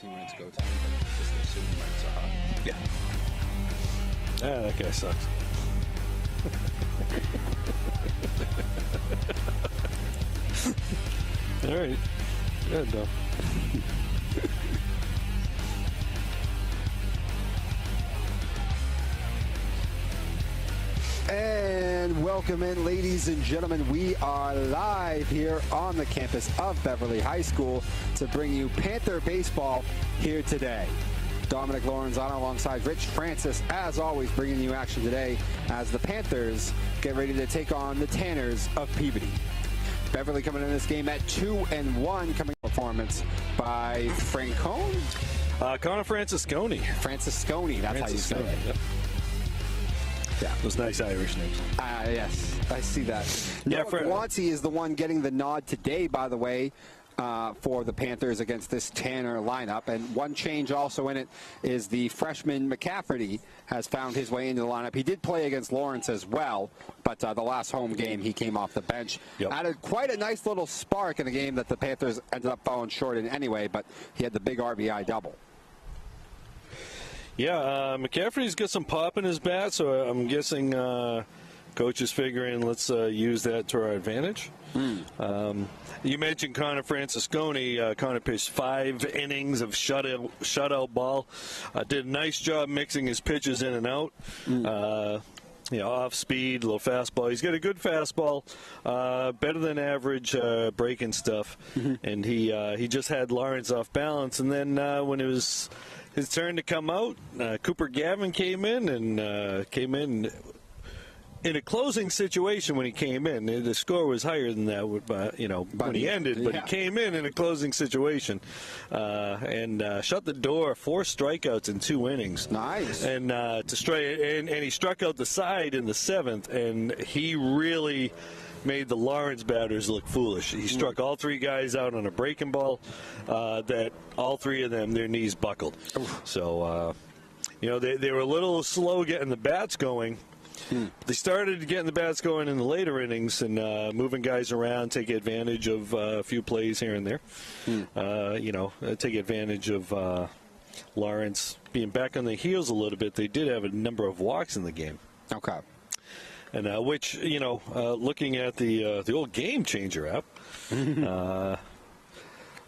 16 minutes go time, but just assuming minutes are hot. Yeah. Ah, that guy sucks. All right. Good, though. And welcome in, ladies and gentlemen. We are live here on the campus of Beverly High School to bring you Panther baseball here today. Dominic Lorenzano alongside Rich Francis, as always, bringing you action today as the Panthers get ready to take on the Tanners of Peabody. Beverly coming in this game at 2-1, coming performance by Francone? Connor Francisconi. Francisconi, that's how you say it. Yep. Yeah. Those nice Irish names. Yes, I see that. Yeah, Guanci is the one getting the nod today, by the way, for the Panthers against this Tanner lineup. And one change also in it is the freshman McCafferty has found his way into the lineup. He did play against Lawrence as well, but the last home game he came off the bench. Yep. Added quite a nice little spark in a game that the Panthers ended up falling short in anyway, but he had the big RBI double. Yeah, McCafferty's got some pop in his bat, so I'm guessing coach is figuring let's use that to our advantage. You mentioned Connor Francisconi. Connor pitched 5 innings of shutout ball. Did a nice job mixing his pitches in and out. Off speed, little fastball. He's got a good fastball, better than average breaking stuff, and he just had Lawrence off balance. And then when it was his turn to come out, Cooper Gavin came in in a closing situation when he came in. The score was higher than that, when he ended, but he came in a closing situation and shut the door. 4 strikeouts in 2 innings. Nice. And and he struck out the side in the 7th, and he really made the Lawrence batters look foolish. He struck all 3 guys out on a breaking ball that all 3 of them, their knees buckled. So, they were a little slow getting the bats going. They started getting the bats going in the later innings and moving guys around, take advantage of a few plays here and there. Take advantage of Lawrence being back on the heels a little bit. They did have a number of walks in the game. Okay. And which, looking at the old Game Changer app,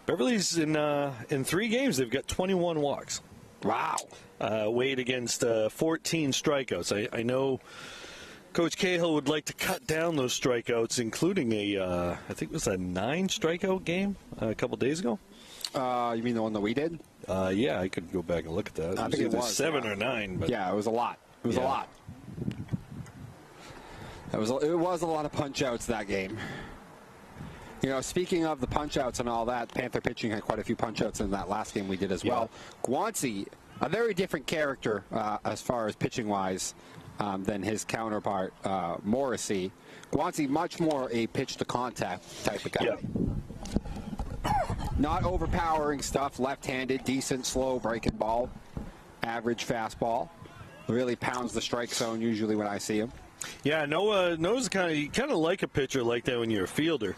Beverly's in 3 games, they've got 21 walks. Wow. Weighed against 14 strikeouts. I know Coach Cahill would like to cut down those strikeouts, including I think it was a 9 strikeout game a couple days ago. You mean the one that we did? Yeah, I could go back and look at that. I think it was 7 or 9. But yeah, it was a lot. It was a lot. It was a lot of punch-outs that game. Speaking of the punch-outs and all that, Panther pitching had quite a few punch-outs in that last game we did as well. Guanci, a very different character as far as pitching-wise than his counterpart, Morrissey. Guanci, much more a pitch-to-contact type of guy. Yeah. Not overpowering stuff, left-handed, decent, slow breaking ball, average fastball. Really pounds the strike zone usually when I see him. Yeah, Noah's kind of like a pitcher like that when you're a fielder.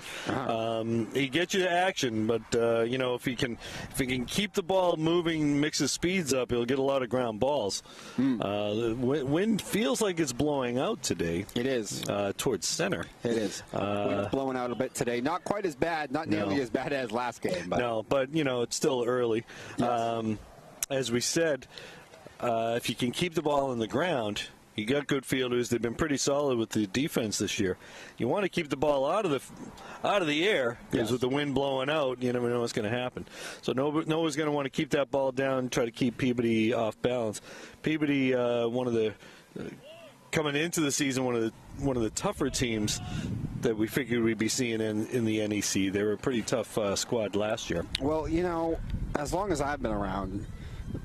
He gets you to action, but if he can keep the ball moving, mix his speeds up, he'll get a lot of ground balls. The wind feels like it's blowing out today. It is towards center. It is wind's blowing out a bit today. Not quite as bad, not nearly as bad as last game. But. No, but it's still early. Yes. As we said, if you can keep the ball on the ground. You got good fielders. They've been pretty solid with the defense this year. You want to keep the ball out of the air because with the wind blowing out, you never know what's going to happen. So Noah's going to want to keep that ball down and try to keep Peabody off balance. Peabody, coming into the season, one of the tougher teams that we figured we'd be seeing in the NEC. They were a pretty tough squad last year. Well, as long as I've been around,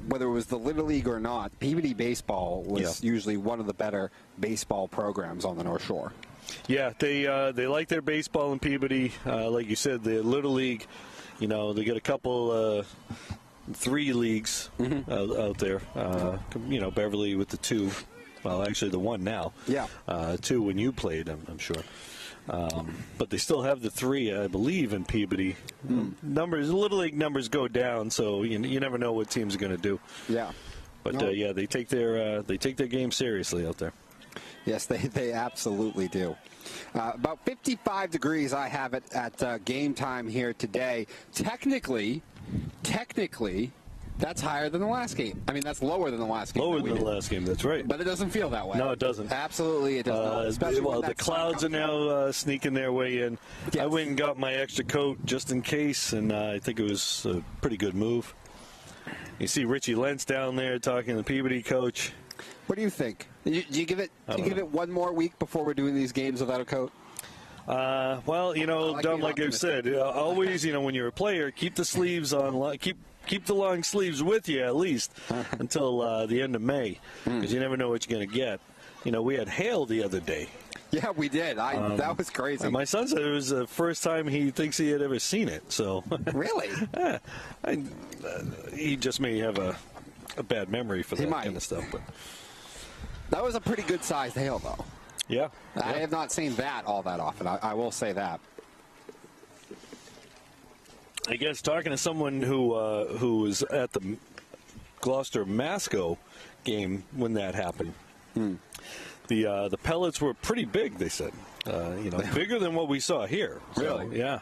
whether it was the Little League or not, Peabody baseball was usually one of the better baseball programs on the North Shore. Yeah, they like their baseball in Peabody. Like you said, the Little League, they got a couple, 3 leagues out there. Beverly with the 2. Well, actually the 1 now. Yeah. 2 when you played, I'm sure. But they still have the 3, I believe, in Peabody. Numbers, Little League numbers go down, so you never know what teams are going to do. Yeah. But they take their game seriously out there. Yes, they absolutely do. About 55 degrees I have it at game time here today. Technically, that's higher than the last game. I mean, that's lower than the last game. Lower than the last game, that's right. But it doesn't feel that way. No, it doesn't. Absolutely, it does not. Especially well, when the that sun clouds are comes out. now sneaking their way in. Yes. I went and got my extra coat just in case, and I think it was a pretty good move. You see Richie Lentz down there talking to the Peabody coach. What do you think? Do you give it one more week before we're doing these games without a coat? Well, Dom, like I've said, always, when you're a player, keep the sleeves on, keep the long sleeves with you at least until the end of May, because you never know what you're going to get. We had hail the other day. Yeah, we did. That was crazy. My son said it was the first time he thinks he had ever seen it. So Really? He just may have a bad memory for that kind of stuff. But that was a pretty good sized hail, though. Yeah. I have not seen that all that often. I will say that. I guess talking to someone who was at the Gloucester Masco game when that happened, the pellets were pretty big. They said, bigger than what we saw here. So, Really? Yeah.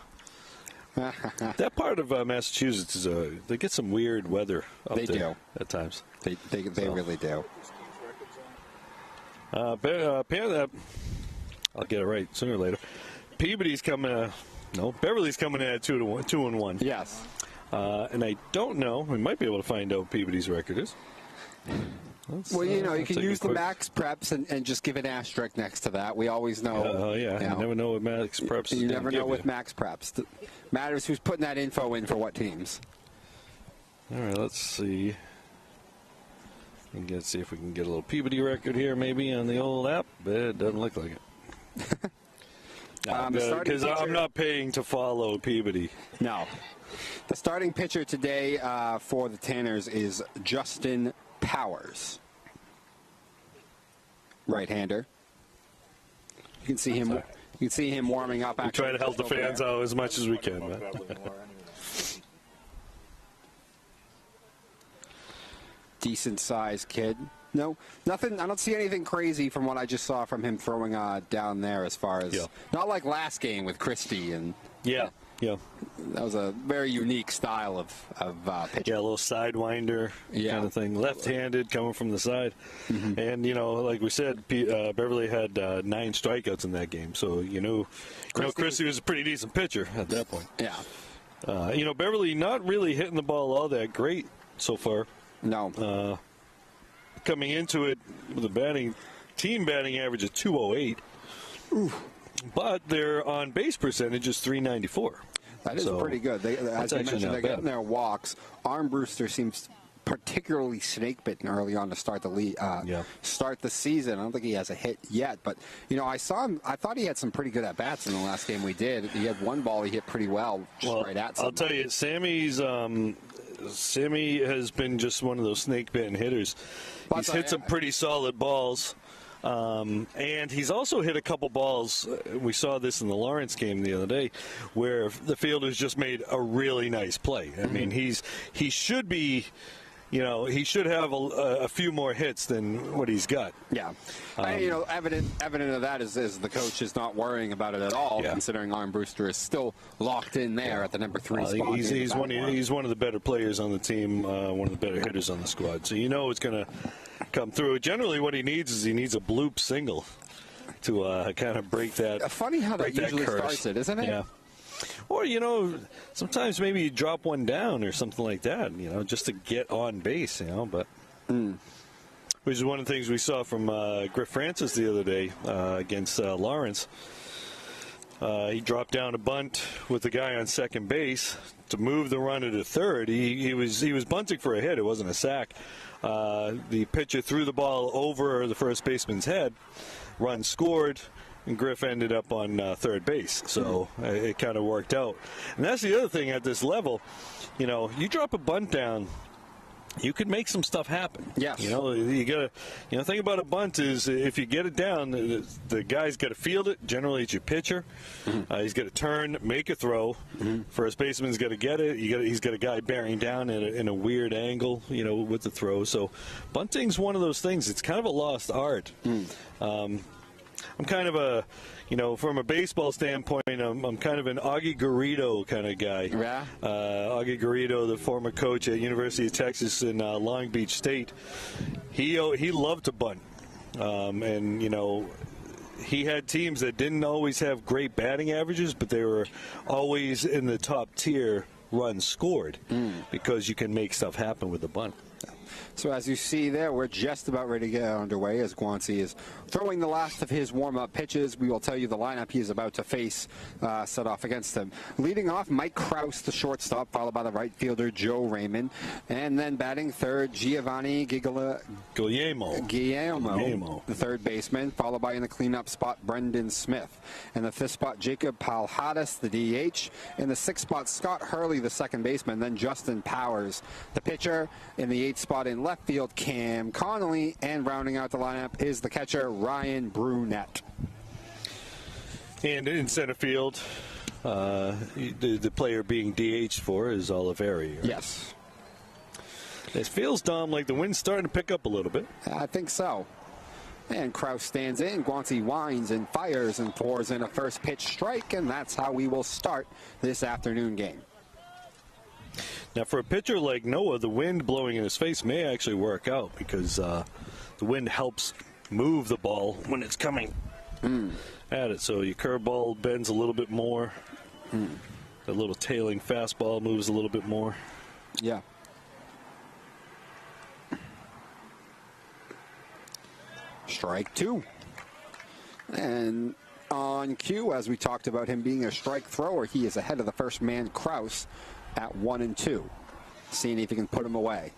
That part of Massachusetts is they get some weird weather up They there do. at times. They really do. I'll get it right sooner or later. Peabody's coming. Beverly's coming in at 2-1. Yes. And I don't know. We might be able to find out what Peabody's record is. Well, you can use the max preps and just give an asterisk next to that. We always know. Oh, yeah. You never know what max preps is. You never know with max preps. Matters who's putting that info in for what teams. All right, let's see. Let's see if we can get a little Peabody record here, maybe on the old app. But it doesn't look like it. Because I'm not paying to follow Peabody. No. The starting pitcher today for the Tanners is Justin Powers. Right-hander. You can see him. You can see him warming up. We try to help the fans out as much as we can. Decent-sized kid. No, nothing. I don't see anything crazy from what I just saw from him throwing down there. As far as not like last game with Christie and yeah. That was a very unique style of pitching. Yeah, a little sidewinder kind of thing. Left-handed, coming from the side. And, like we said, Beverly had 9 strikeouts in that game. So, Christie was a pretty decent pitcher at that point. Yeah. Beverly not really hitting the ball all that great so far. No. Coming into it with a team batting average of 208. But their on-base percentage is 394. That is pretty good. As you mentioned, they're getting their walks. Armbruster seems particularly snake-bitten early on to start start the season. I don't think he has a hit yet, but I saw him. I thought he had some pretty good at-bats in the last game we did. He had one ball he hit pretty well, right at something. I'll tell you, Sammy has been just one of those snake-bitten hitters. He's hit some pretty solid balls. And he's also hit a couple balls. We saw this in the Lawrence game the other day, where the fielders just made a really nice play. I mean, he should be, he should have a few more hits than what he's got. Yeah, evident of that is the coach is not worrying about it at all, considering Armbruster is still locked in there at the number 3 spot. He's one of the better players on the team, one of the better hitters on the squad. So it's going to come through. Generally, what he needs is a bloop single to kind of break that. Funny how that usually starts it, isn't it? Yeah. Or, sometimes maybe you drop one down or something like that, just to get on base, but. Which is one of the things we saw from Griff Francis the other day against Lawrence. He dropped down a bunt with the guy on second base to move the runner to third. He was bunting for a hit. It wasn't a sack. The pitcher threw the ball over the first baseman's head. Run scored, and Griff ended up on third base. So it kind of worked out. And that's the other thing at this level. You drop a bunt down, you could make some stuff happen. Yes. You gotta, think about a bunt is if you get it down, the guy's got to field it. Generally, it's your pitcher. He's got to turn, make a throw. First baseman's got to get it. He's got a guy bearing down in a weird angle, with the throw. So, bunting's one of those things. It's kind of a lost art. I'm kind of a, from a baseball standpoint, I'm kind of an Augie Garrido kind of guy. Yeah. Augie Garrido, the former coach at University of Texas in Long Beach State, he loved to bunt, and he had teams that didn't always have great batting averages, but they were always in the top tier runs scored because you can make stuff happen with the bunt. So as you see there, we're just about ready to get underway as Guanci is throwing the last of his warm-up pitches. We will tell you the lineup he is about to face set off against him. Leading off, Mike Krause, the shortstop, followed by the right fielder, Joe Raymond. And then batting third, Giovanni Guillermo, the third baseman, followed by in the cleanup spot, Brendan Smith. In the fifth spot, Jacob Palhadas, the DH. In the sixth spot, Scott Hurley, the second baseman. Then Justin Powers, the pitcher. In the eighth spot in left field, Cam Connolly, and rounding out the lineup is the catcher, Ryan Brunette. And in center field, the player being DH for is Oliveri. Right? Yes. It feels, Dom, like the wind's starting to pick up a little bit. I think so. And Krause stands in. Guanci winds and fires and pours in a first pitch strike, and that's how we will start this afternoon game. Now, for a pitcher like Noah, the wind blowing in his face may actually work out because the wind helps move the ball when it's coming at it. So your curveball bends a little bit more. The little tailing fastball moves a little bit more. Yeah. Strike two. And on cue, as we talked about him being a strike thrower, he is ahead of the first man, Krause, at 1-2. Seeing if he can put him away.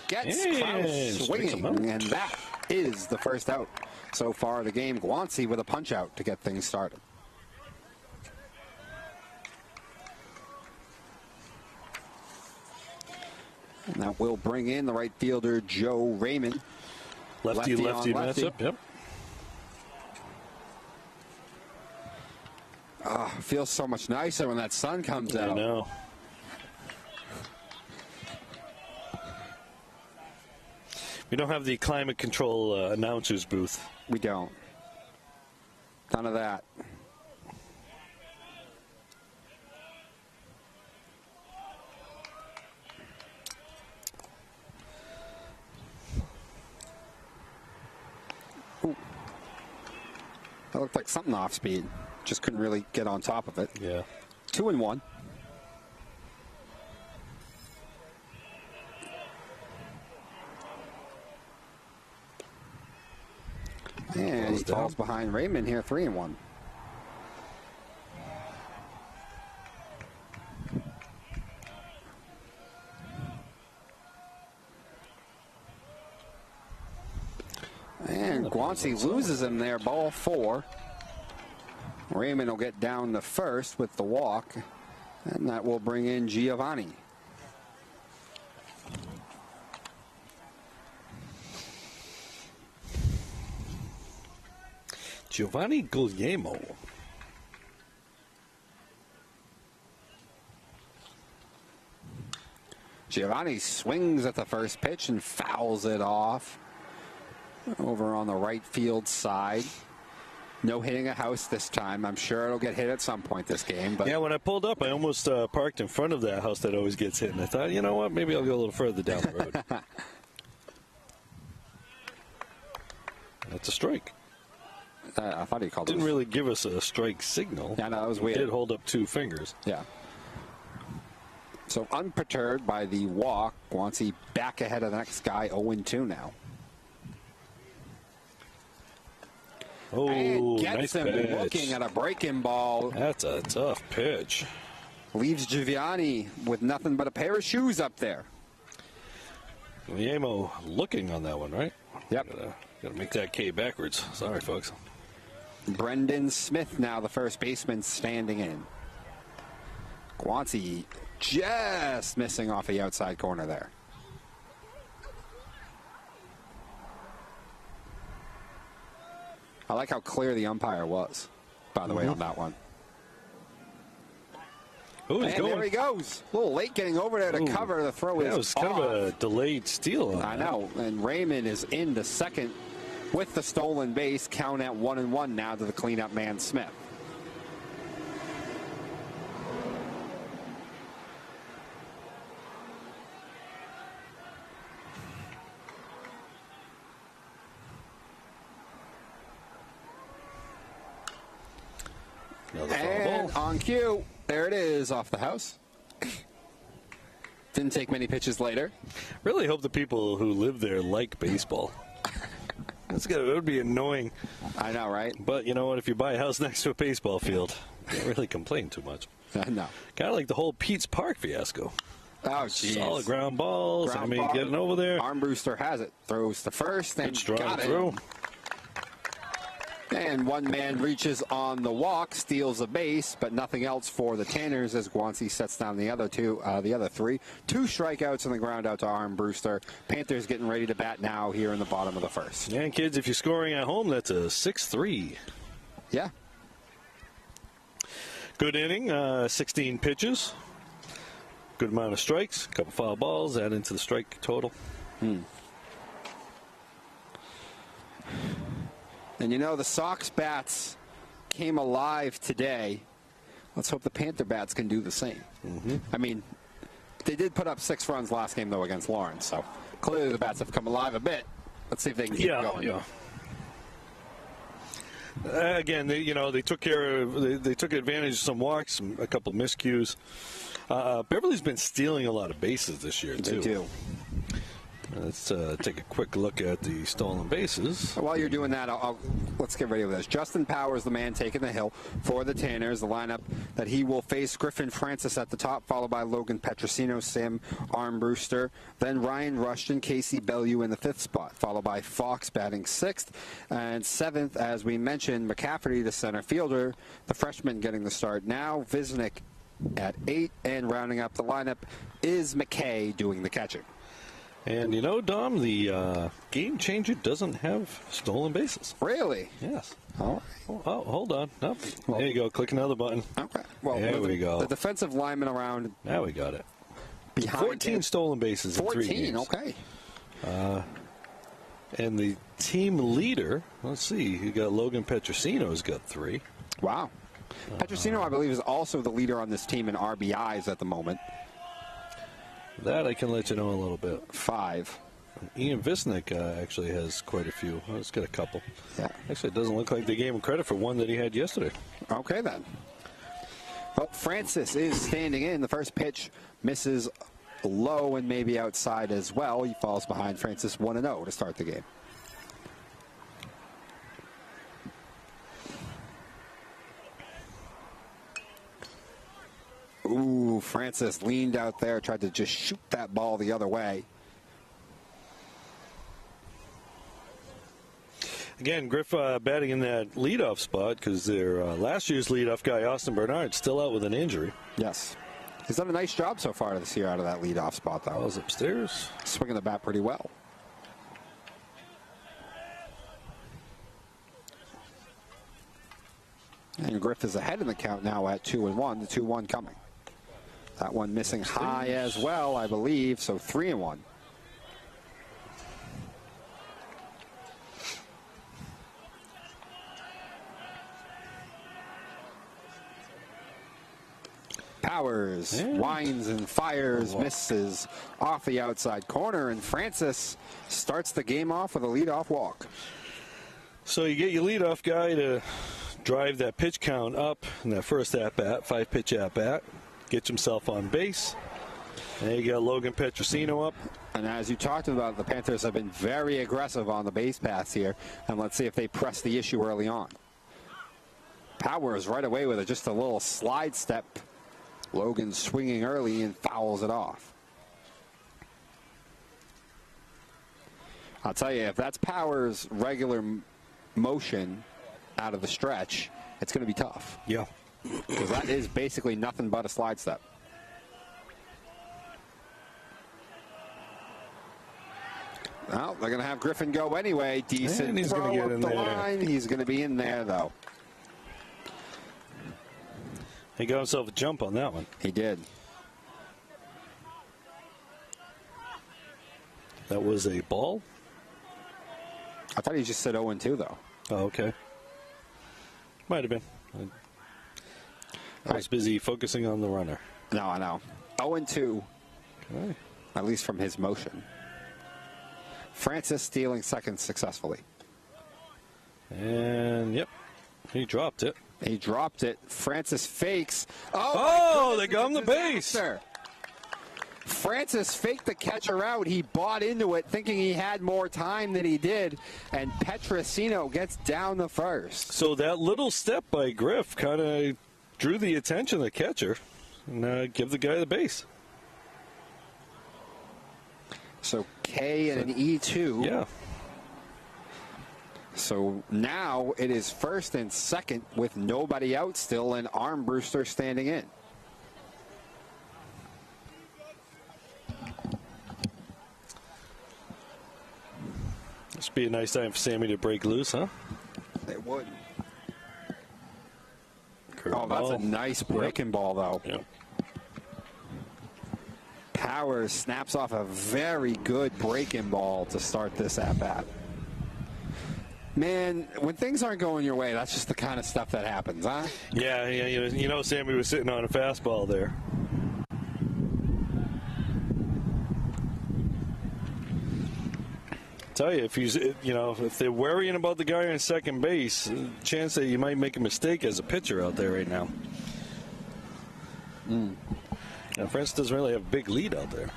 Gets Krause swinging, and that is the first out so far of the game. Guanci with a punch out to get things started. And that will bring in the right fielder, Joe Raymond. Lefty matchup, yep. Oh, feels so much nicer when that sun comes out. I know. We don't have the climate control announcer's booth. We don't. None of that. Ooh. That looked like something off speed. Just couldn't really get on top of it. Yeah. 2-1. And he falls behind Raymond here, 3-1. And Guanci loses him there, ball 4. Raymond will get down to first with the walk, and that will bring in Giovanni. Giovanni Guillermo. Giovanni swings at the first pitch and fouls it off over on the right field side. No hitting a house this time. I'm sure it'll get hit at some point this game. But yeah, when I pulled up, I almost parked in front of that house that always gets hit. And I thought, you know what, maybe I'll go a little further down the road. That's a strike. I thought he called it. Didn't really give us a strike signal. Yeah, no, that was weird. He did hold up 2 fingers. Yeah. So unperturbed by the walk, Guanci back ahead of the next guy, 0-2 now. Oh, and gets nice him pitch. looking at a breaking ball. That's a tough pitch. Leaves Giovanni with nothing but a pair of shoes up there. Guillermo looking on that one, right? Yep. Gotta make that K backwards. Sorry, folks. Brendan Smith now the first baseman standing in. Guanci just missing off the outside corner there. I like how clear the umpire was, by the way, on that one. Oh, and there he goes. A little late getting over there to cover. The throw is it was kind of a delayed steal. I know. And Raymond is in the second with the stolen base. Count at 1-1 now to the cleanup man, Smith. And on cue, there it is, off the house. Didn't take many pitches later. Really hope the people who live there like baseball. It would be annoying. I know, right? But you know what? If you buy a house next to a baseball field, you can't really complain too much. No. Kind of like the whole Pete's Park fiasco. Oh, jeez. Solid ground balls. Getting over there. Armbruster has it. Throws to first and got it. Through. And one man reaches on the walk, steals a base, but nothing else for the Tanners as Guancy sets down the other three. 2 strikeouts on the ground out to Armbruster. Panthers getting ready to bat now here in the bottom of the first. And kids, if you're scoring at home, that's a 6-3. Yeah. Good inning, 16 pitches. Good amount of strikes, a couple foul balls, add into the strike total. And you know, the Sox bats came alive today. Let's hope the Panther bats can do the same. I mean, they did put up 6 runs last game, though, against Lawrence. So clearly the bats have come alive a bit. Let's see if they can keep going. Yeah. Again, they took they took advantage of some walks, a couple miscues. Beverly's been stealing a lot of bases this year, too. They do. Let's take a quick look at the stolen bases. While you're doing that, let's get ready with this. Justin Powers, the man taking the hill for the Tanners. The lineup that he will face: Griffin Francis at the top, followed by Logan Petrosino, Sam Armbruster, then Ryan Rushton, Casey Bellew in the 5th spot, followed by Fox batting 6th, and 7th, as we mentioned, McCafferty, the center fielder, the freshman getting the start now. Visnick at 8, and rounding up the lineup is McKay doing the catching. And you know, Dom, the game changer doesn't have stolen bases. Really? Yes. Oh, hold on. Nope. There you go. Click another button. Okay. Well, there we go. The defensive lineman around. Now we got it. Behind 14 stolen bases in 3 games. 14, okay. And the team leader, let's see, you got Logan Petrosino's got 3. Wow. Petrosino, I believe, is also the leader on this team in RBIs at the moment. That I can let you know in a little bit. 5. Ian Visnick actually has quite a few. Well, he's got a couple. Yeah. Actually, it doesn't look like they gave him credit for one that he had yesterday. Okay, then. Well, Francis is standing in. The first pitch misses low and maybe outside as well. He falls behind Francis 1-0 to start the game. Ooh, Francis leaned out there, tried to just shoot that ball the other way. Again, Griff batting in that leadoff spot because their last year's leadoff guy, Austin Bernard, still out with an injury. Yes. He's done a nice job so far this year out of that leadoff spot, though. Ball's upstairs. Swinging the bat pretty well. And Griff is ahead in the count now at 2-1. The 2-1 coming. That one missing high as well, I believe. So 3-1. Powers winds and fires, misses off the outside corner, and Francis starts the game off with a leadoff walk. So you get your leadoff guy to drive that pitch count up in that first at-bat, 5-pitch at-bat, gets himself on base. And you got Logan Petrosino up. And as you talked about, the Panthers have been very aggressive on the base paths here, and let's see if they press the issue early on. Powers right away with just a little slide step. Logan swinging early and fouls it off. I'll tell you, if that's Powers' regular motion out of the stretch, it's going to be tough. Yeah. Because that is basically nothing but a slide step. Well, they're going to have Griffin go anyway. Decent And he's going to get in the there. line. He's going to be in there, though. He got himself a jump on that one. He did. That was a ball? I thought he just said 0-2, though. Oh, okay. Might have been. I was busy focusing on the runner. No, I know. 0-2, Okay. at least from his motion. Francis stealing second successfully. And, yep, he dropped it. He dropped it. Francis fakes. Oh, my they got him the base. disaster. Francis faked the catcher out. He bought into it thinking he had more time than he did. And Petrosino gets down the first. So that little step by Griff kind of drew the attention of the catcher and give the guy the base. So K and an E2. Yeah. So now it is first and second with nobody out still and Armbruster standing in. This would be a nice time for Sammy to break loose, huh? It would. Curve Oh, that's ball. a nice breaking ball, though. Yep. Powers snaps off a very good breaking ball to start this at-bat. Man, when things aren't going your way, that's just the kind of stuff that happens, huh? Yeah, you know, Sammy was sitting on a fastball there. Tell you, if they're worrying about the guy on second base, chance that you might make a mistake as a pitcher out there right now. Now, France doesn't really have a big lead out there.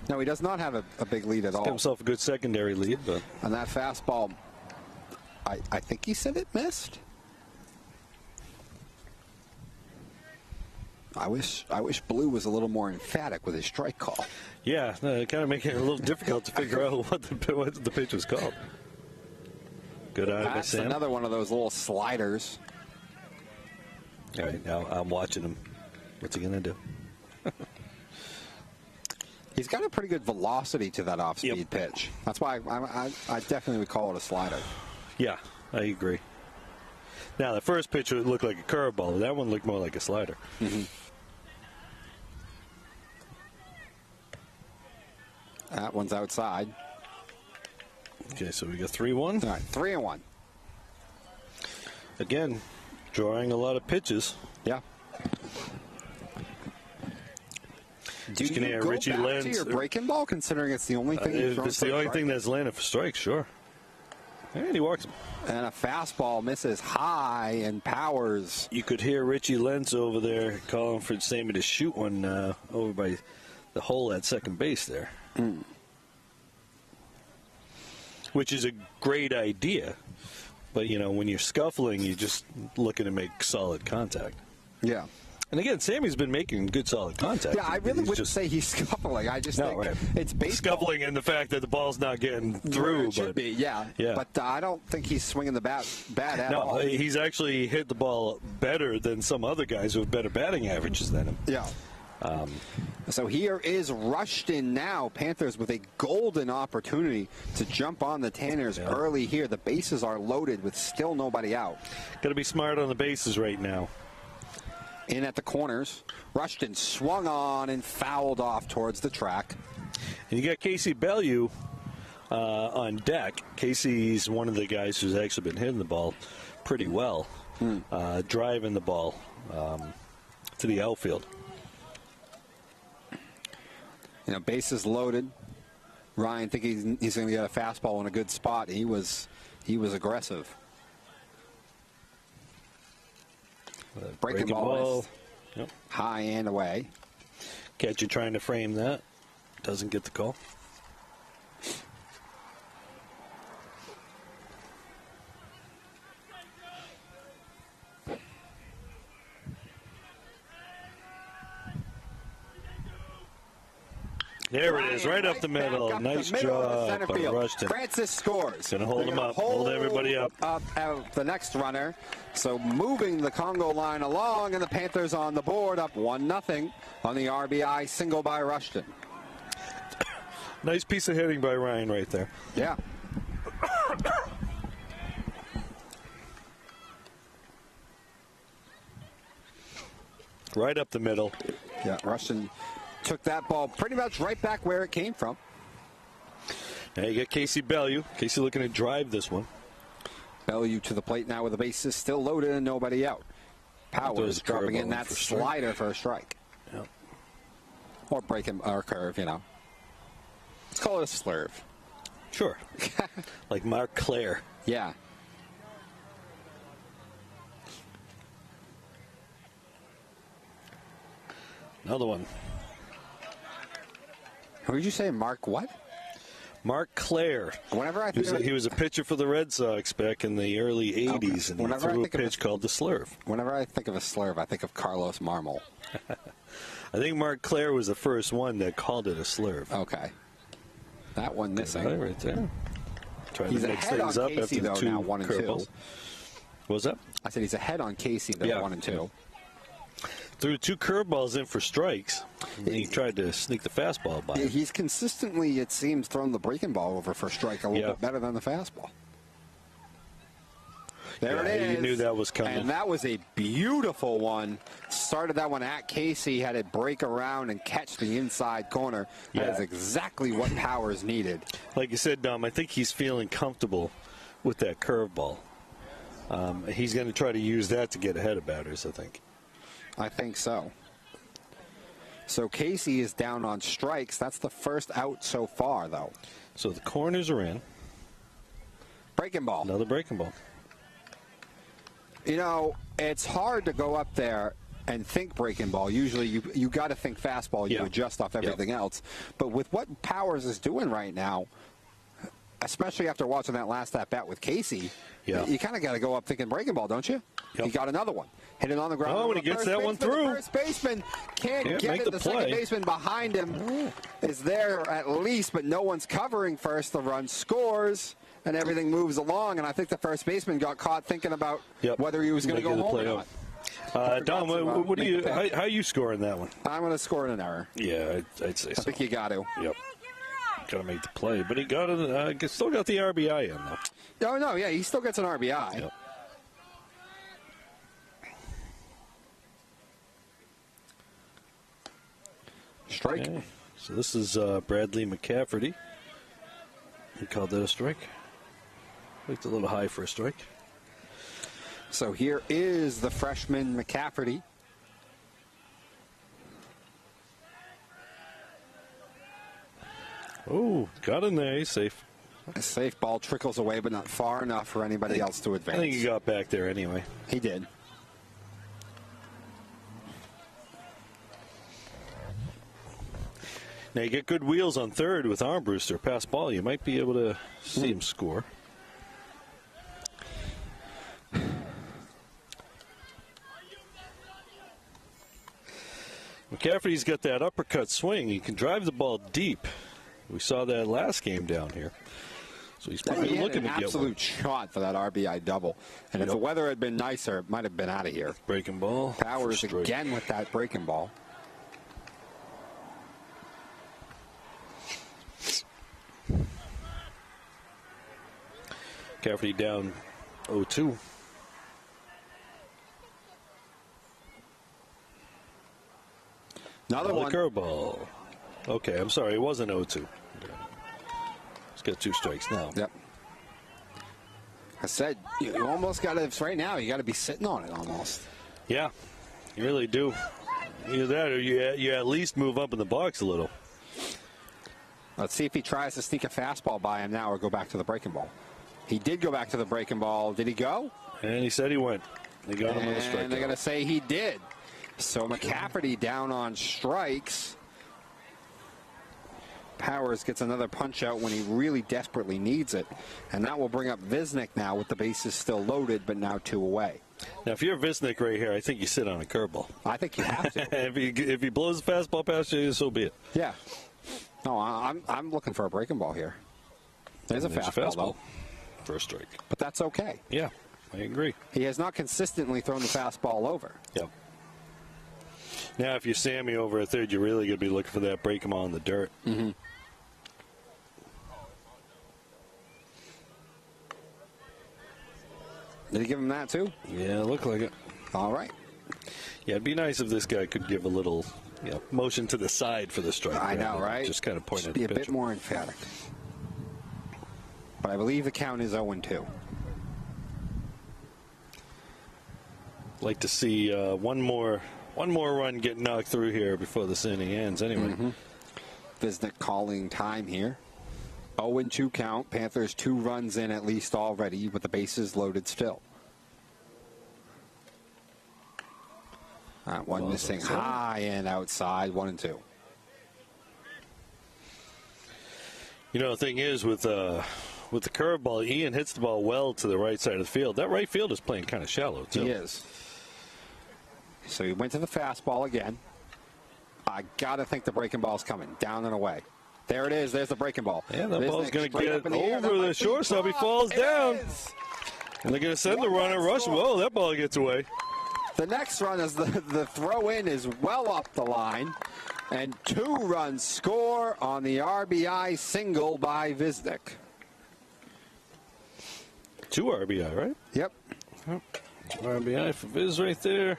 No, he does not have a big lead at Got all. himself a good secondary lead, but And that fastball, I think he said it missed. I wish Blue was a little more emphatic with his strike call. yeah, kind of making it a little difficult to figure out what the pitch was called. Good eye by That's Sam. another one of those little sliders. All right, now I'm watching him. What's he going to do? He's got a pretty good velocity to that off-speed pitch. That's why I definitely would call it a slider. Yeah, I agree. Now, the first pitch would look like a curveball. That one looked more like a slider. Mm-hmm. That one's outside. Okay, so we got 3-1. All right, 3-1. Again, drawing a lot of pitches. Yeah. Do Just you gonna go Richie back Lenz, to your breaking ball, considering it's the only thing you've If thrown it's for the a only strike? thing that's landed for strikes, sure. And he walks him. And a fastball misses high, and Powers. You could hear Richie Lenz over there calling for Sammy to shoot one over by the hole at second base there. Which is a great idea. But, when you're scuffling, you're just looking to make solid contact. Yeah. And again, Sammy's been making good solid contact. Yeah, I really He's wouldn't say he's scuffling. I just think right. it's baseball. Scuffling in the fact that the ball's not getting through. It should but be, yeah. Yeah. But I don't think he's swinging the bat at all. No, he's actually hit the ball better than some other guys who have better batting averages than him. Yeah. So here is Rushton now. Panthers with a golden opportunity to jump on the Tanners early here. The bases are loaded with still nobody out. Got to be smart on the bases right now. In at the corners, Rushton swung on and fouled off towards the track. And you got Casey Bellew on deck. Casey's one of the guys who's actually been hitting the ball pretty well, driving the ball to the outfield. Bases loaded. Ryan think he's going to get a fastball in a good spot. He was aggressive. Breaking ball. Yep. High and away. Catcher trying to frame that. Doesn't get the call. There it is, right up the middle. Nice job by Rushton. Francis scores. Gonna hold him up, hold everybody up. The next runner. So moving the Congo line along, and the Panthers on the board, up 1-0 on the RBI single by Rushton. Nice piece of hitting by Ryan right there. Yeah. Right up the middle. Yeah, Rushton took that ball pretty much right back where it came from. Now you got Casey Bellew. Casey looking to drive this one. Bellew to the plate now with the bases still loaded and nobody out. Powers dropping in that slider for a strike. Yep. Or breaking or curve, you know. Let's call it a slurve. Sure. Like Mark Claire. Yeah. Another one. Who did you say, Mark what? Mark Claire. Whenever I think he was a pitcher for the Red Sox back in the early 80s, and he threw a pitch called the slurve. Whenever I think of a slurve, I think of Carlos Marmol. I think Mark Claire was the first one that called it a slurve. Okay. That one missing. Right there. Trying He's to mix ahead things on up Casey, after the though, two now 1 and 2. curveballs. What was that? I said he's ahead on Casey, though, 1 and 2. Threw 2 curveballs in for strikes. And he tried to sneak the fastball by him. He's consistently, it seems, thrown the breaking ball over for a strike a little bit better than the fastball. There it is. You knew that was coming. And that was a beautiful one. Started that one at Casey, had it break around and catch the inside corner. That is exactly what Powers needed. Like you said, Dom, I think he's feeling comfortable with that curveball. He's going to try to use that to get ahead of batters, I think. I think so. So Casey is down on strikes. That's the first out so far, though. So the corners are in. Breaking ball. Another breaking ball. You know, it's hard to go up there and think breaking ball. Usually you got to think fastball. You adjust off everything else. But with what Powers is doing right now, especially after watching that last at-bat with Casey, you kind of got to go up thinking breaking ball, don't you? He got another one. Hit it on the ground. Oh, when he gets that one through. The first baseman can't get it. The second baseman behind him is there at least, but no one's covering first. The run scores, and everything moves along. And I think the first baseman got caught thinking about whether he was going to go home or not. Dom, what do you? How are you scoring that one? I'm going to score in an error. Yeah, I'd say so. I think you got to. Yep. Got to make the play, but he got it. Still got the RBI in though. Oh no, yeah, he still gets an RBI. Yep. Strike. Okay. So this is Bradley McCafferty. He called that a strike. Looked a little high for a strike. So here is the freshman McCafferty. Oh, got in there. He's safe. A safe ball trickles away, but not far enough for anybody else to advance. I think he got back there anyway. He did. Now you get good wheels on third with Armbruster. Pass ball, you might be able to see him score. McCafferty's got that uppercut swing. He can drive the ball deep. We saw that last game down here. So he's probably looking to get one. Absolute shot for that RBI double. And if the weather had been nicer, it might have been out of here. Breaking ball. Powers again with that breaking ball. McCafferty down 0-2. Another one. Curveball. Okay, I'm sorry. It wasn't 0-2. He's got 2 strikes now. Yep. I said, you almost got to, right now, you got to be sitting on it almost. Yeah, you really do. Either that or you at least move up in the box a little. Let's see if he tries to sneak a fastball by him now or go back to the breaking ball. He did go back to the breaking ball. Did he go? And he said he went. They got him on the strike. And they're going to say he did. So McCafferty down on strikes. Powers gets another punch out when he really desperately needs it. And that will bring up Visnick now with the bases still loaded, but now 2 away. Now, if you're Visnick right here, I think you sit on a curveball. I think you have to. if he blows the fastball past you, so be it. Yeah. No, I'm looking for a breaking ball here. There's a fastball, though. First strike. But that's okay. Yeah, I agree. He has not consistently thrown the fastball over. Yep. Now, if you're Sammy over at third, you're really going to be looking for that break him on the dirt. Mm-hmm. Did he give him that too? Yeah, looked like it. All right. Yeah, it'd be nice if this guy could give a little motion to the side for the strike. I know, right? Just kind of point at be the a bit pitcher. more emphatic. But I believe the count is 0-2. Like to see one more run get knocked through here before this inning ends. Anyway, Visnick calling time here. 0-2 count. Panthers 2 runs in at least already with the bases loaded still. One missing high and outside. 1-2. You know, the thing is with the curveball, Ian hits the ball well to the right side of the field. That right field is playing kind of shallow too. He is. So he went to the fastball again. I got to think the breaking ball's coming. Down and away. There it is. There's the breaking ball. Yeah, that ball's going to get over over the shortstop. He falls down. And they're going to send the runner rushing. Whoa, that ball gets away. The next run is the throw in is well up the line. And 2 runs score on the RBI single by Visnick. 2 RBI, right? Yep. 2 RBI for Viz right there.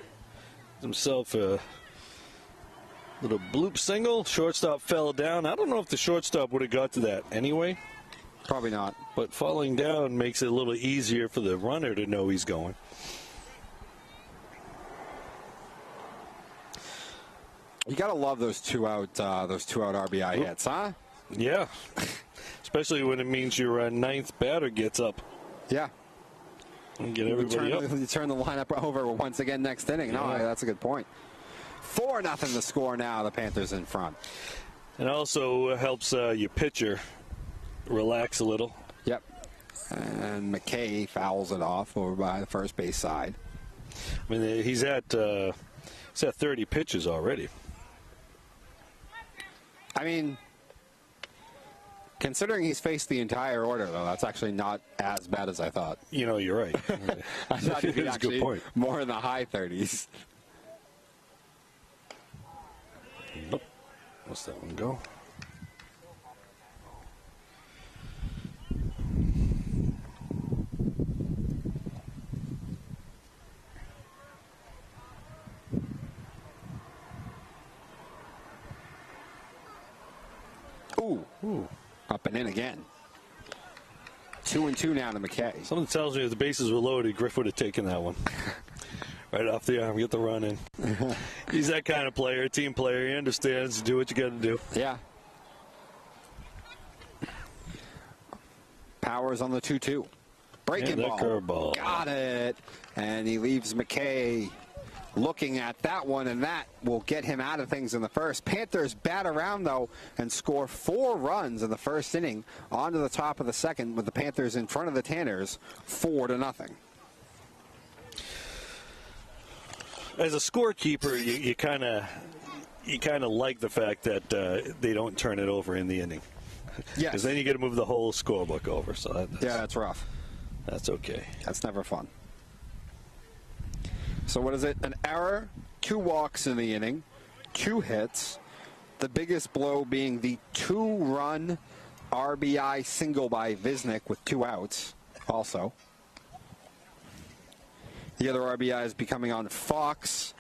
Himself a little bloop single. Shortstop fell down. I don't know if the shortstop would have got to that anyway. Probably not. But falling down makes it a little easier for the runner to know he's going. You got to love those two out RBI hits, huh? Yeah. Especially when it means your ninth batter gets up. Yeah. And get everybody up. You turn the lineup over once again next inning. No, that's a good point. 4-0 the score now. The Panthers in front. And also helps your pitcher relax a little. Yep. And McKay fouls it off over by the first base side. I mean, he's at 30 pitches already. I mean, considering he's faced the entire order, though, that's actually not as bad as I thought. You know, you're right. I thought he'd be That's a good point. more in the high 30s. Nope. Let's that one go. Ooh. Up and in again. 2-2 now to McKay. Something tells me if the bases were loaded, Griff would have taken that one. Right off the arm, get the run in. He's that kind of player, team player. He understands. Do what you got to do. Yeah. Powers on the 2-2. Breaking ball. Curveball. Got it. And he leaves McKay looking at that one, and that will get him out of things in the first. Panthers bat around, though, and score 4 runs in the first inning onto the top of the second with the Panthers in front of the Tanners 4-0. As a scorekeeper, you kind of like the fact that they don't turn it over in the inning. Yes. Because then you got to move the whole scorebook over. So that's rough. That's okay. That's never fun. So what is it? An error, 2 walks in the inning, 2 hits. The biggest blow being the 2-run RBI single by Visnick with 2 outs also. The other RBI is becoming on Fox,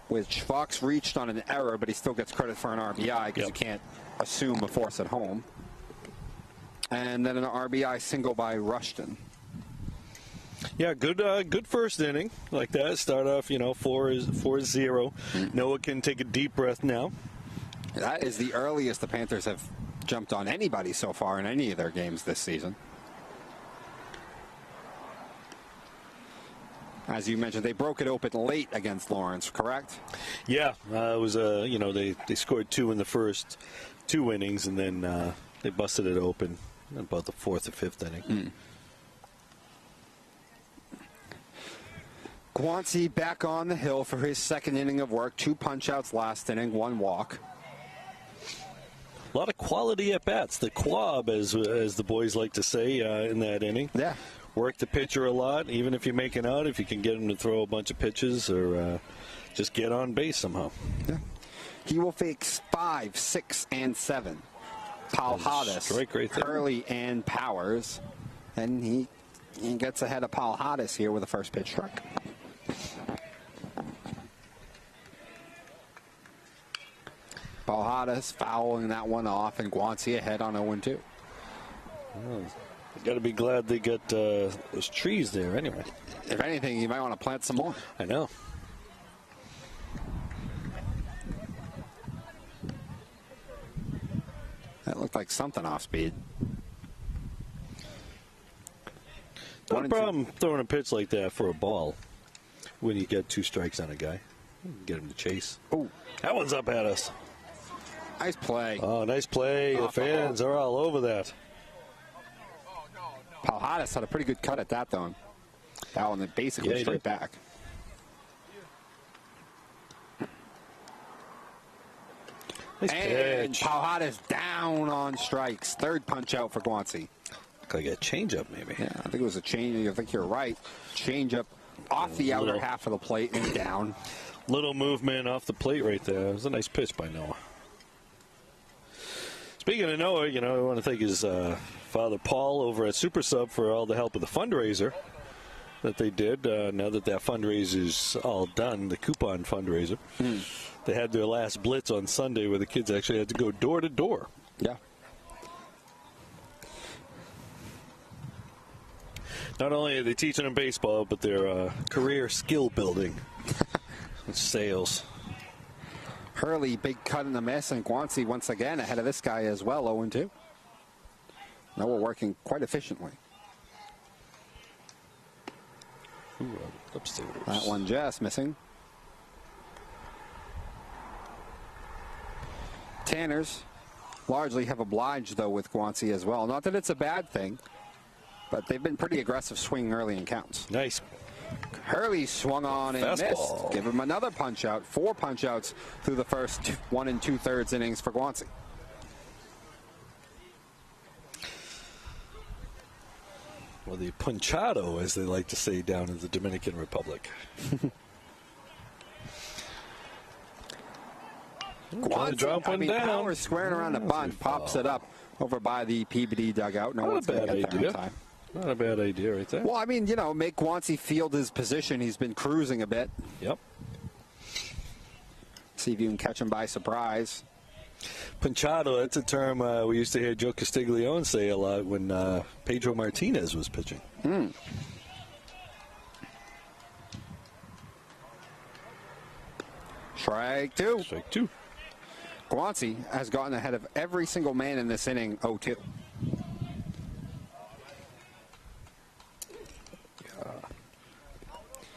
which Fox reached on an error, but he still gets credit for an RBI because you can't assume a force at home. And then an RBI single by Rushton. Yeah, good first inning like that. Start off, 4-0. Noah can take a deep breath now. That is the earliest the Panthers have jumped on anybody so far in any of their games this season. As you mentioned, they broke it open late against Lawrence, correct? Yeah, it was they scored 2 in the first 2 innings, and then they busted it open in about the 4th or 5th inning. Guanci back on the hill for his second inning of work. 2 punch-outs last inning, 1 walk. A lot of quality at-bats. The quab, as the boys like to say, in that inning. Yeah. Work the pitcher a lot, even if you're making out, if you can get him to throw a bunch of pitches or just get on base somehow. Yeah. He will face 5, 6, and 7. Palhadas, Strike right there. Hurley, and Powers. And he And gets ahead of Paul Hodges here with a first pitch strike. Paul Hodges fouling that one off, and Guanci ahead on 0-2. Well, you got to be glad they got those trees there anyway. If anything, you might want to plant some more. I know. That looked like something off speed. No problem throwing a pitch like that for a ball when you get 2 strikes on a guy. Get him to chase. Oh, that one's up at us. Nice play. Oh, nice play. The fans are all over that. Paul Hodges had a pretty good cut at that, though. That one basically straight back. Nice And pitch. Paul Hodges down on strikes. Third punch out for Guanci. Looked like a changeup, maybe. Yeah, I think it was a change. I think you're right. Change up off the outer half of the plate and down. Little movement off the plate right there. It was a nice pitch by Noah. Speaking of Noah, I want to thank his father Paul over at Super Sub for all the help with the fundraiser that they did. Now that fundraiser's all done, the coupon fundraiser, they had their last blitz on Sunday where the kids actually had to go door to door. Yeah. Not only are they teaching them baseball, but their career skill building. Sales. Hurley, big cut in the miss, and Guanci once again ahead of this guy as well, 0-2. Now we're working quite efficiently. Ooh, upstairs. That one just missing. Tanners largely have obliged, though, with Guanci as well. Not that it's a bad thing, but they've been pretty aggressive swinging early in counts. Nice. Hurley swung on and Fastball. missed. Give him another punch out. 4 punch outs through the first 1 2/3 innings for Guanci. Well, the punchado, as they like to say down in the Dominican Republic. Guanci, Power squaring around the bunt, pops it up over by the Peabody dugout. No one's going to get there in time. Not a bad idea right there. Well, I mean, make Guanci field his position. He's been cruising a bit. Yep. See if you can catch him by surprise. Punchado, that's a term we used to hear Joe Castiglione say a lot when Pedro Martinez was pitching. Strike 2. Strike 2. Guanci has gotten ahead of every single man in this inning, 0-2.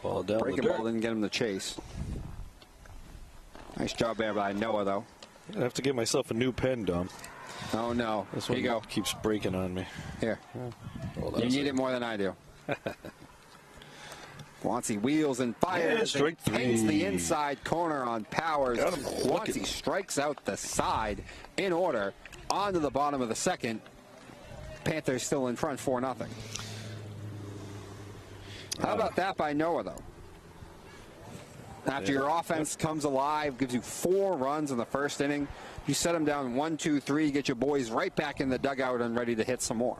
Ball down Breaking the ball didn't get him the chase. Nice job there by Noah, though. I have to get myself a new pen, Dom. Oh, no. This Here one you go. keeps breaking on me. Here. Hold on You a need second. it more than I do. Guanci wheels and fires. Yeah, strike and pins 3. the inside corner on Powers. Got him looking. Guanci strikes out the side in order. On to the bottom of the second. Panthers still in front 4-0. How about that by Noah, though? After your offense comes alive, gives you 4 runs in the first inning, you set them down 1, 2, 3, get your boys right back in the dugout and ready to hit some more.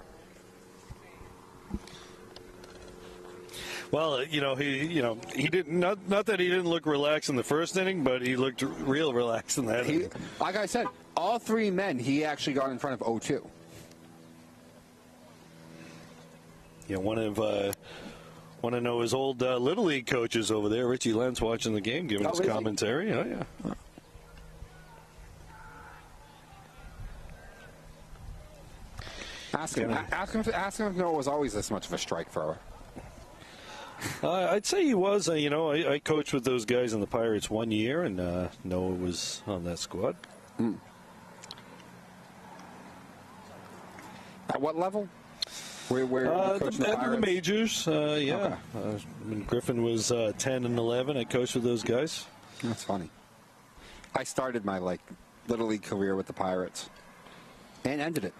Well, he didn't. Not that he didn't look relaxed in the first inning, but he looked real relaxed in that inning. Like I said, all 3 men he actually got in front of 0-2. Yeah, one of Noah's old Little League coaches over there, Richie Lentz, watching the game, giving us commentary. Oh, yeah. Ask him if Noah was always this much of a strike thrower. I'd say he was. I coached with those guys in the Pirates 1 year, and Noah was on that squad. At what level? Where coaching the the Pirates? majors, yeah. Okay. When Griffin was 10 and 11, I coached with those guys. That's funny. I started my Little League career with the Pirates and ended it.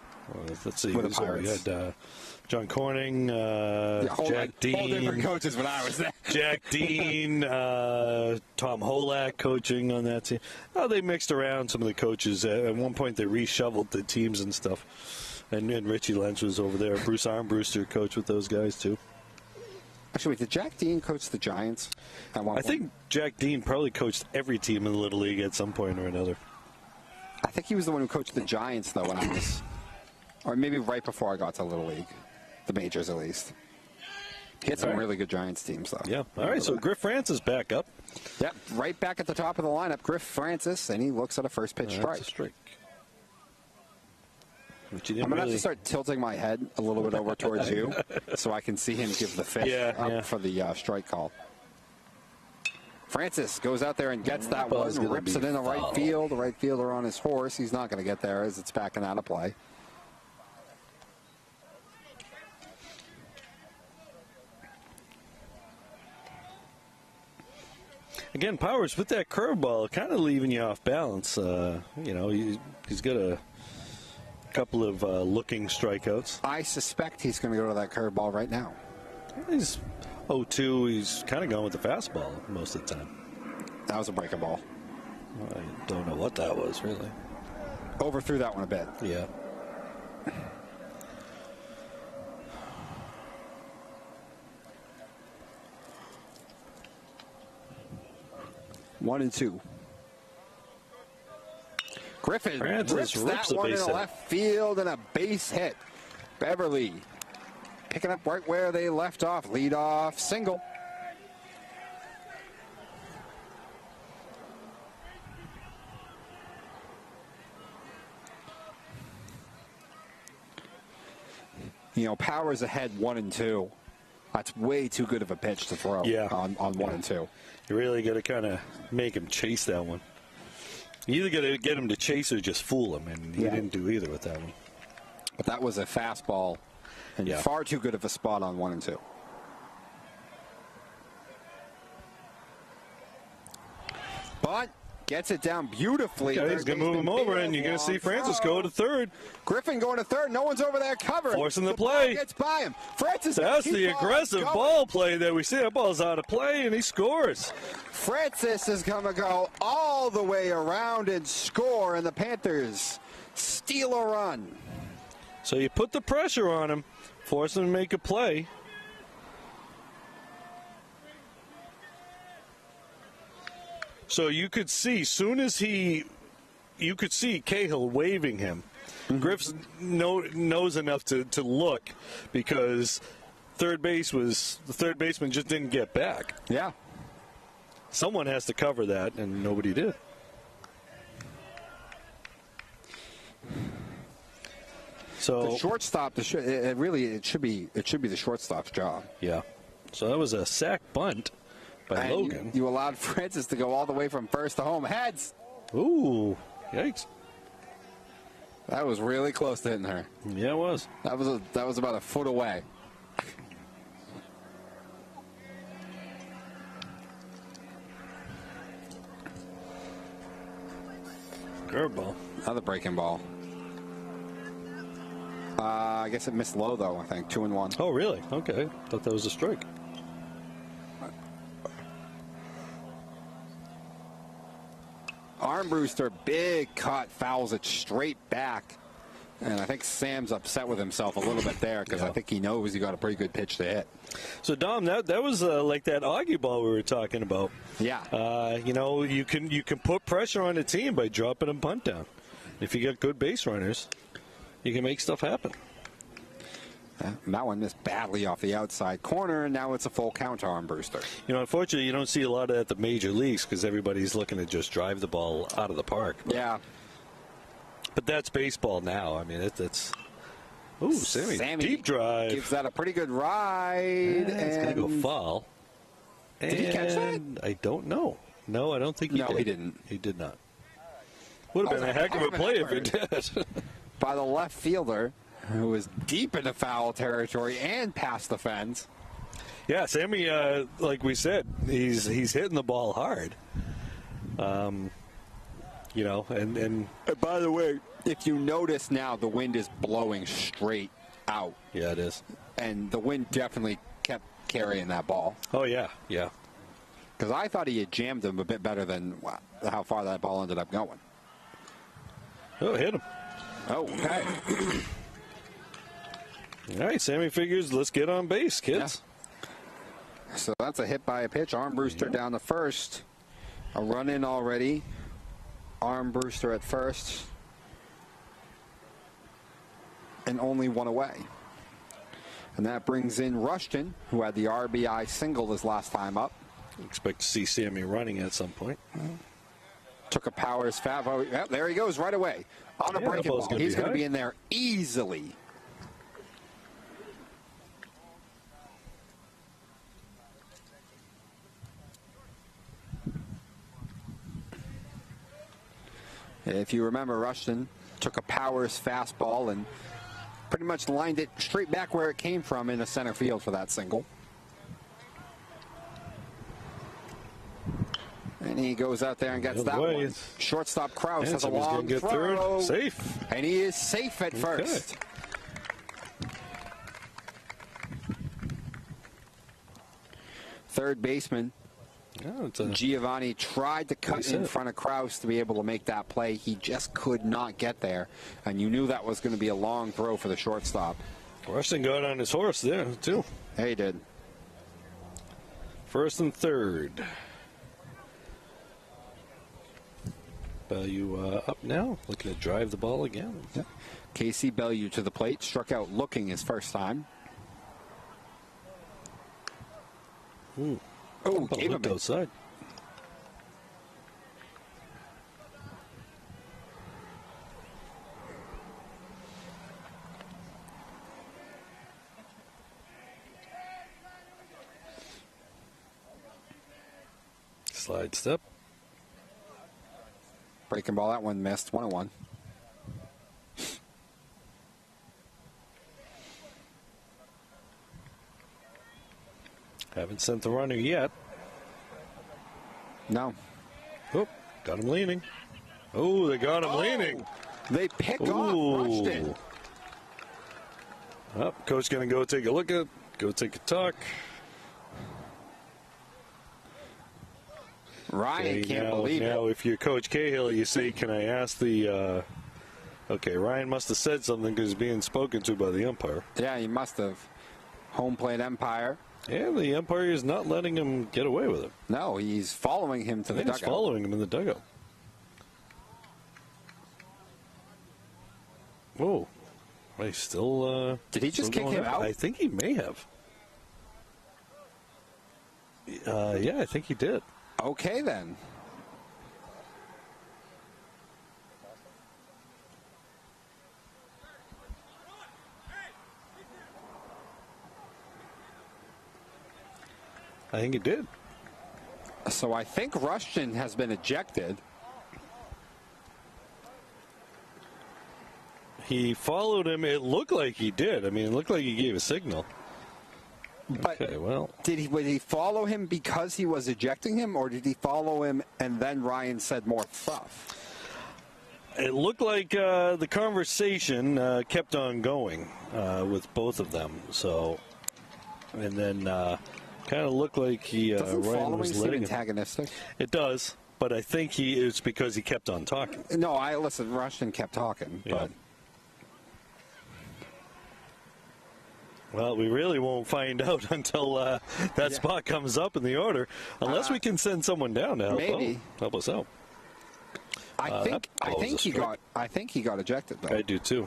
Let's see. With the So we Pirates. had John Corning, Jack Dean. All different coaches when I was there. Jack Dean, Tom Holak coaching on that team. Oh, they mixed around some of the coaches. At one point, they reshoveled the teams and stuff. And Richie Lynch was over there. Bruce Armbruster coached with those guys, too. Actually, wait, did Jack Dean coach the Giants at one I point? think Jack Dean probably coached every team in the Little League at some point or another. I think he was the one who coached the Giants, though, when I was, or maybe right before I got to Little League, the majors at least. He had some really good Giants teams, though. Yeah. All right, so Griff Francis back up. Yep, right back at the top of the lineup, Griff Francis, and he looks at a first pitch strike. That's a strike. I'm going to have to start tilting my head a little bit over towards you so I can see him give the fist up for the strike call. Francis goes out there and gets that one, rips it in the right field. The right fielder on his horse. He's not going to get there as it's backing out of play. Again, Powers with that curveball kind of leaving you off balance. He's got a couple of looking strikeouts. I suspect he's going to go to that curveball right now. He's 0-2. He's kind of going with the fastball most of the time. That was a breaking ball. I don't know what that was, really. Overthrew that one a bit. Yeah. One and two. Griffin Francis rips that one in the left field and a base hit. Beverly picking up right where they left off. Lead off single. Powers ahead 1-2. That's way too good of a pitch to throw on 1-2. You really got to kind of make him chase that one. You either got to get him to chase or just fool him, and he didn't do either with that one. But that was a fastball, and far too good of a spot on 1-2. But gets it down beautifully. Okay, he's going to move him over, and you're going to see Francis go to third. Griffin going to third. No one's over there covering. Forcing the play. Ball gets by him. Francis. That's the aggressive ball play that we see. That ball's out of play, and he scores. Francis is going to go all the way around and score, and the Panthers steal a run. So you put the pressure on him, force him to make a play. So you could see, you could see Cahill waving him. Griff's knows enough to look because the third baseman just didn't get back. Yeah. Someone has to cover that, and nobody did. So the shortstop, it should be the shortstop's job. Yeah. So that was a sack bunt by Logan. You allowed Francis to go all the way from first to home. Heads. Ooh, yikes. That was really close to hitting her. Yeah, it was. That was about a foot away. Curveball. Another breaking ball. I guess it missed low, though, I think. 2-1. Oh, really? Okay. Thought that was a strike. Armbruster, big cut, fouls it straight back. And I think Sam's upset with himself a little bit there because I think he knows he got a pretty good pitch to hit. So, Dom, that was like that Augie ball we were talking about. Yeah. You can put pressure on the team by dropping a bunt down. If you get good base runners, you can make stuff happen. That one missed badly off the outside corner, and now it's a full count to Armbruster. Unfortunately, you don't see a lot of that at the major leagues because everybody's looking to just drive the ball out of the park. Yeah. But that's baseball now. I mean, it's. Ooh, Sammy, deep drive. Gives that a pretty good ride. Yeah, it's going to go foul. Did he catch that? I don't know. No, I don't think he did. No, he didn't. He did not. Would have been a heck of a play if he did. By the left fielder, who was deep into foul territory and past the fence. Yeah, Sammy, like we said, he's hitting the ball hard. And by the way, if you notice now, the wind is blowing straight out. Yeah, it is. And the wind definitely kept carrying that ball. Oh, yeah, yeah. Because I thought he had jammed him a bit better than how far that ball ended up going. Oh, hit him. Oh, okay. All right, Sammy figures, let's get on base, kids. Yeah. So that's a hit by a pitch. Armbruster down the first. A run in already. Armbruster at first. And only one away. And that brings in Rushton, who had the RBI single his last time up. Expect to see Sammy running at some point. Took a Powers fat. Oh, yeah, there he goes right away. On a breaking ball. He's going to be in there easily. If you remember, Rushton took a Powers fastball and pretty much lined it straight back where it came from in the center field for that single. And he goes out there and gets that one. Shortstop Kraus has a long throw. Safe. And he is safe at first. Third baseman Giovanni tried to cut in front of Kraus to be able to make that play. He just could not get there. And you knew that was going to be a long throw for the shortstop. Rushton got on his horse there, too. Yeah, he did. First and third. Bellew up now, looking to drive the ball again. Yeah. Casey Bellew to the plate, struck out looking his first time. Oh, gave him outside. Slide step. Breaking ball, that one missed. 1-1. Haven't sent the runner yet. No. Oh, got him leaning. Oh, they got him leaning. They pick off Rushton. Oh, coach going to go take a look at, go take a talk. Ryan can't believe it. Now, if you're Coach Cahill, you say, can I ask the... okay, Ryan must have said something because he's being spoken to by the umpire. Yeah, he must have. Home plate umpire. And the umpire is not letting him get away with it. No, he's following him to the dugout. He's following him in the dugout. Whoa. He's still... Did he just kick him out? I think he may have. Yeah, I think he did. Okay, then. I think he did. So I think Rushton has been ejected. He followed him. It looked like he did. I mean, it looked like he gave a signal. But okay, well. Did he follow him because he was ejecting him, or did he follow him and then Ryan said more stuff? It looked like the conversation kept on going with both of them. So, and then kind of looked like he Ryan was letting him. Antagonistic? It does, but I think it's because he kept on talking. No, listen. Rushton kept talking, yeah. But. Well, we really won't find out until that spot comes up in the order, unless we can send someone down to help us out. I think he got ejected though. I do too.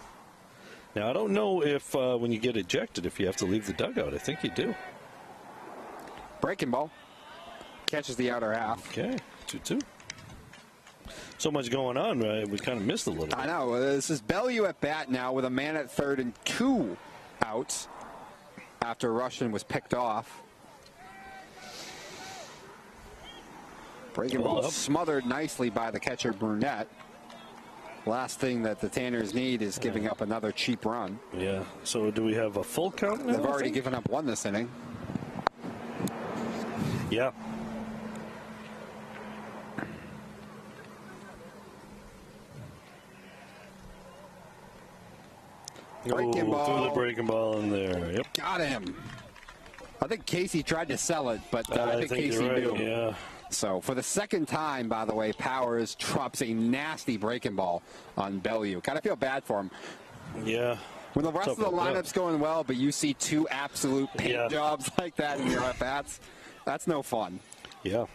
Now I don't know if when you get ejected, if you have to leave the dugout. I think you do. Breaking ball catches the outer half. Okay, 2-2. So much going on. We kind of missed a little bit. I know. This is Bellew at bat now with a man at third and 2 outs. After Rushton was picked off. Breaking ball smothered nicely by the catcher Brunette. Last thing that the Tanners need is giving up another cheap run. Yeah. So do we have a full count now? They've already given up one this inning. Yeah. Breaking ball. Threw the breaking ball in there. Yep. Got him. I think Casey tried to sell it, but I think Casey knew. Yeah. So for the second time, by the way, Powers drops a nasty breaking ball on Bellew. Kind of feel bad for him. Yeah. When the rest of the lineup's going well, but you see two absolute paint jobs like that in your at-bats, that's no fun. Yeah.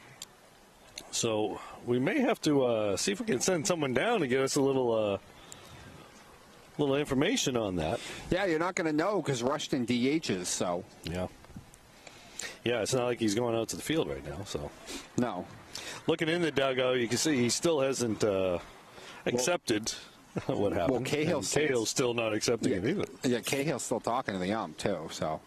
So we may have to see if we can send someone down to get us a little information on that. Yeah, you're not going to know because Rushton DHs, so. Yeah. Yeah, it's not like he's going out to the field right now, so. No. Looking in the dugout, you can see he still hasn't accepted what happened. Well, Cahill's still not accepting it either. Yeah, Cahill's still talking to the ump, too, so.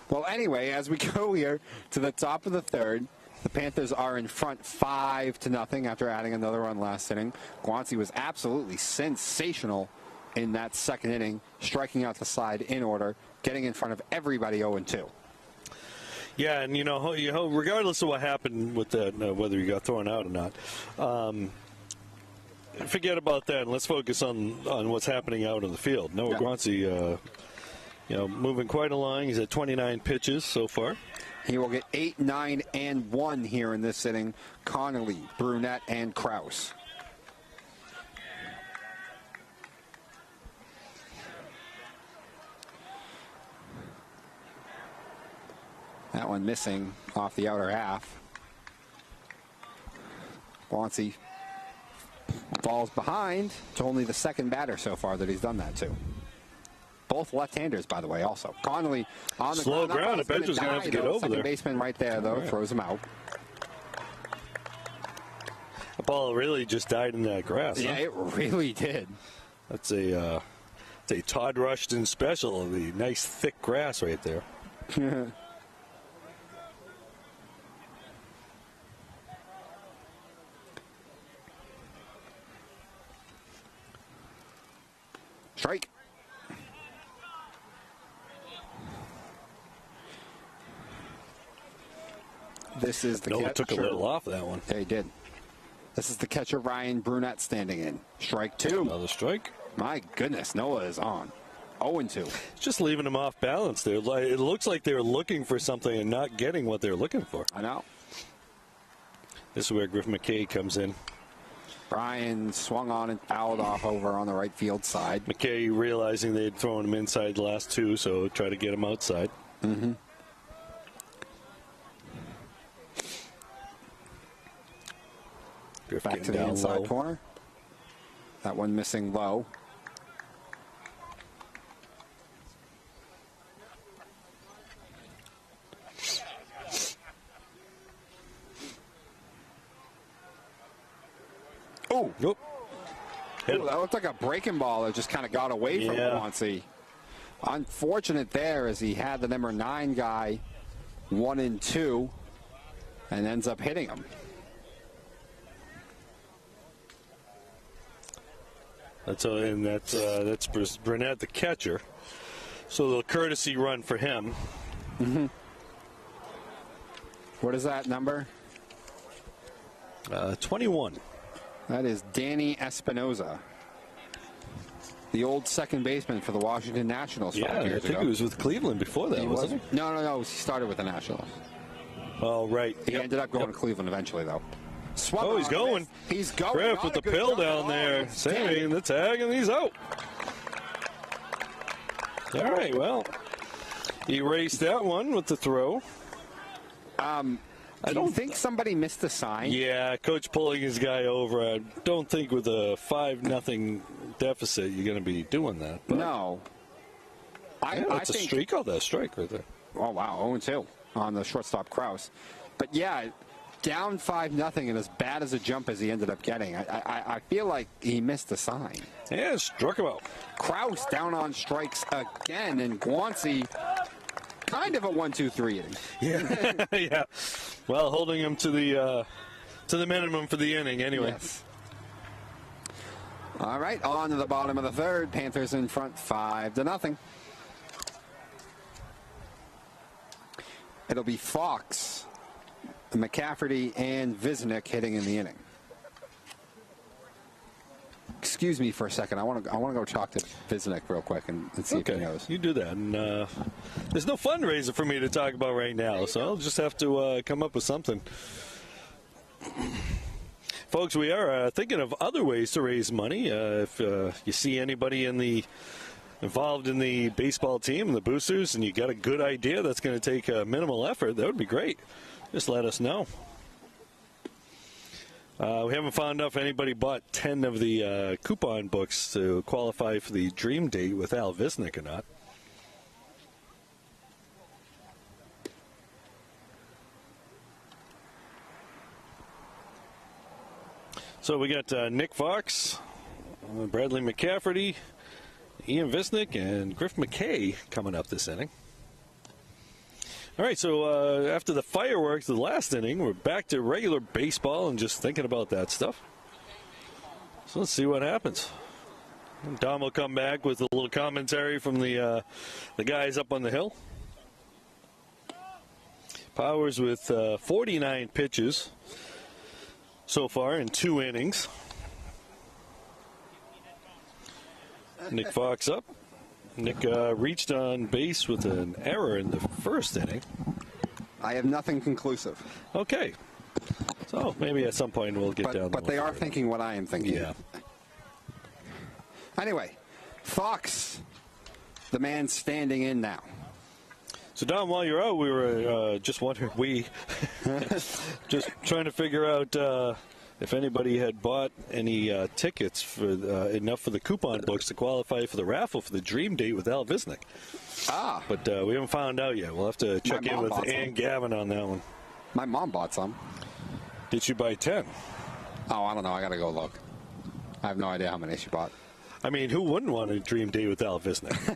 Well, anyway, as we go here to the top of the third, the Panthers are in front 5-0 after adding another run last inning. Guanci was absolutely sensational in that second inning, striking out the side in order, getting in front of everybody 0-2. Yeah, and you know, regardless of what happened with that, whether he got thrown out or not, forget about that and let's focus on what's happening out on the field. Noah Guanci, moving quite along. He's at 29 pitches so far. He will get 8, 9, and 1 here in this inning. Connolly, Brunette, and Krause. That one missing off the outer half. Guanci falls behind to only the second batter so far that he's done that to. Both left-handers, by the way, also. Connolly on the slow ground. I bet he's going to have to get over second there. Baseman right there, though, throws him out. The ball really just died in that grass. Yeah, it really did. That's a Todd Rushton special. The nice thick grass right there. Strike. This is the catcher. Took a little off that one. Yeah, he did. This is the catcher, Ryan Brunette, standing in. Strike 2. Another strike. My goodness, Noah is on. 0-2. Just leaving him off balance there. It looks like they're looking for something and not getting what they're looking for. I know. This is where Griff McKay comes in. Brian swung on and fouled off over on the right field side. McKay realizing they had thrown him inside the last two, so try to get him outside. Mm-hmm. Griff back to the inside corner. That one missing low. Oh, nope. That looked like a breaking ball that just kind of got away from Guanci. Unfortunate there as he had the number 9 guy 1-2 and ends up hitting him. That's Brunette, the catcher. So the courtesy run for him. Mm-hmm. What is that number? 21. That is Danny Espinoza, the old second baseman for the Washington Nationals. Yeah, I think he was with Cleveland before that, wasn't he? No. He started with the Nationals. Oh, right. He ended up going to Cleveland eventually, though. Oh, he's going. He's going. Griff with the pill down there. Saving the tag, and he's out. All right, well, he erased that one with the throw. I don't think somebody missed a sign. Yeah, coach pulling his guy over. I don't think with a 5-0 deficit you're going to be doing that. But no. That's a streak. Oh, that's a strike right there. Oh, wow, 0-2 on the shortstop Krause. But, yeah, down 5-0 and as bad as a jump as he ended up getting, I feel like he missed a sign. Yeah, struck him out. Krause down on strikes again, and Guanci kind of a 1-2-3 inning. Yeah, yeah. Well, holding him to the minimum for the inning anyway. Yes. All right, on to the bottom of the third. Panthers in front 5-0. It'll be Fox, McCafferty, and Visnick hitting in the inning. excuse me for a second. I want to go talk to Visnick real quick and see if he knows. You do that. And there's no fundraiser for me to talk about right now, so I'll just have to come up with something. Folks, we are thinking of other ways to raise money. If you see anybody involved in the baseball team and the boosters, and you got a good idea that's going to take minimal effort, that would be great. Just let us know. We haven't found out if anybody bought 10 of the coupon books to qualify for the Dream Date with Al Visnick or not. So we got Nick Fox, Bradley McCafferty, Ian Visnick, and Griff McKay coming up this inning. All right, so after the fireworks of the last inning, we're back to regular baseball and just thinking about that stuff. So let's see what happens. Dom will come back with a little commentary from the guys up on the hill. Powers with 49 pitches so far in 2 innings. Nick Fox up. Nick reached on base with an error in the first inning. I have nothing conclusive. Okay. So maybe at some point we'll get down. But they are thinking what I am thinking. Yeah. Anyway, Fox, the man standing in now. So, Dom, while you're out, we were just wondering, just trying to figure out if anybody had bought any tickets for enough for the coupon books to qualify for the raffle for the Dream Date with Al Visnick. But we haven't found out yet. We'll have to check in with Ann Gavin on that one. My mom bought some. Did she buy 10? Oh, I don't know. I got to go look. I have no idea how many she bought. I mean, who wouldn't want a Dream Date with Al Visnick?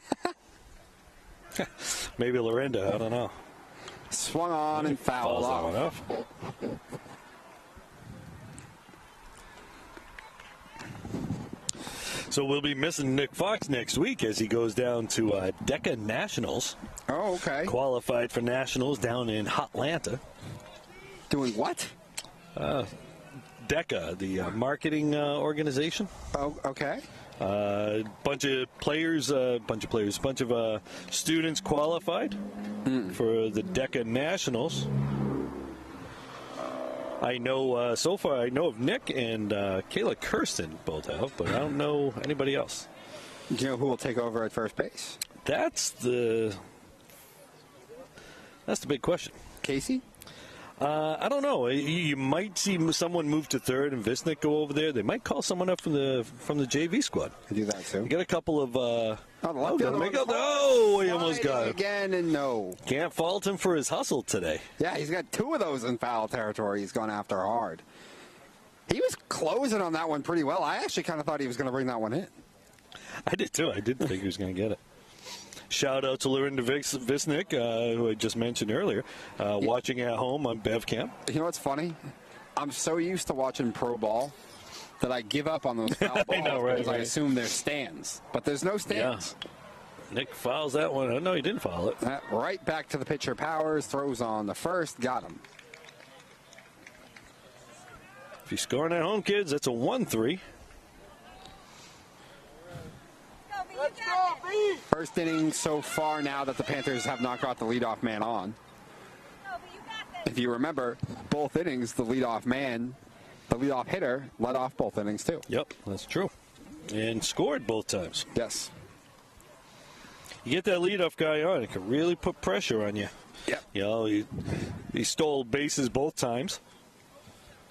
Maybe Lorinda. I don't know. Swung on and fouled off. So we'll be missing Nick Fox next week as he goes down to DECA Nationals. Oh, okay. Qualified for Nationals down in Hotlanta. Doing what? DECA, the marketing organization. Oh, okay. Bunch of students qualified for the DECA Nationals. I know so far. I know of Nick and Kayla Kirsten both have, but I don't know anybody else. Do you know who will take over at first base? That's the big question. Casey? I don't know. You might see someone move to third and Visnick go over there. They might call someone up from the JV squad. I do that too. You got a couple of. He almost got it again, and no. Can't fault him for his hustle today. Yeah, he's got 2 of those in foul territory. He's gone after hard. He was closing on that one pretty well. I actually kind of thought he was going to bring that one in. I did too. I didn't think he was going to get it. Shout out to Lorinda Visnick, who I just mentioned earlier, watching at home on BevCam. You know what's funny? I'm so used to watching pro ball that I give up on those foul balls because I assume there's stands. But there's no stands. Yeah. Nick fouls that one. Oh, no, he didn't foul it. Right back to the pitcher. Powers throws on the first. Got him. If you're scoring at home, kids, that's a 1-3. First inning so far now that the Panthers have not got the leadoff man on. If you remember, both innings, the leadoff hitter, led off both innings too. Yep, that's true. And scored both times. Yes. You get that leadoff guy on, it can really put pressure on you. Yeah. You know, he stole bases both times.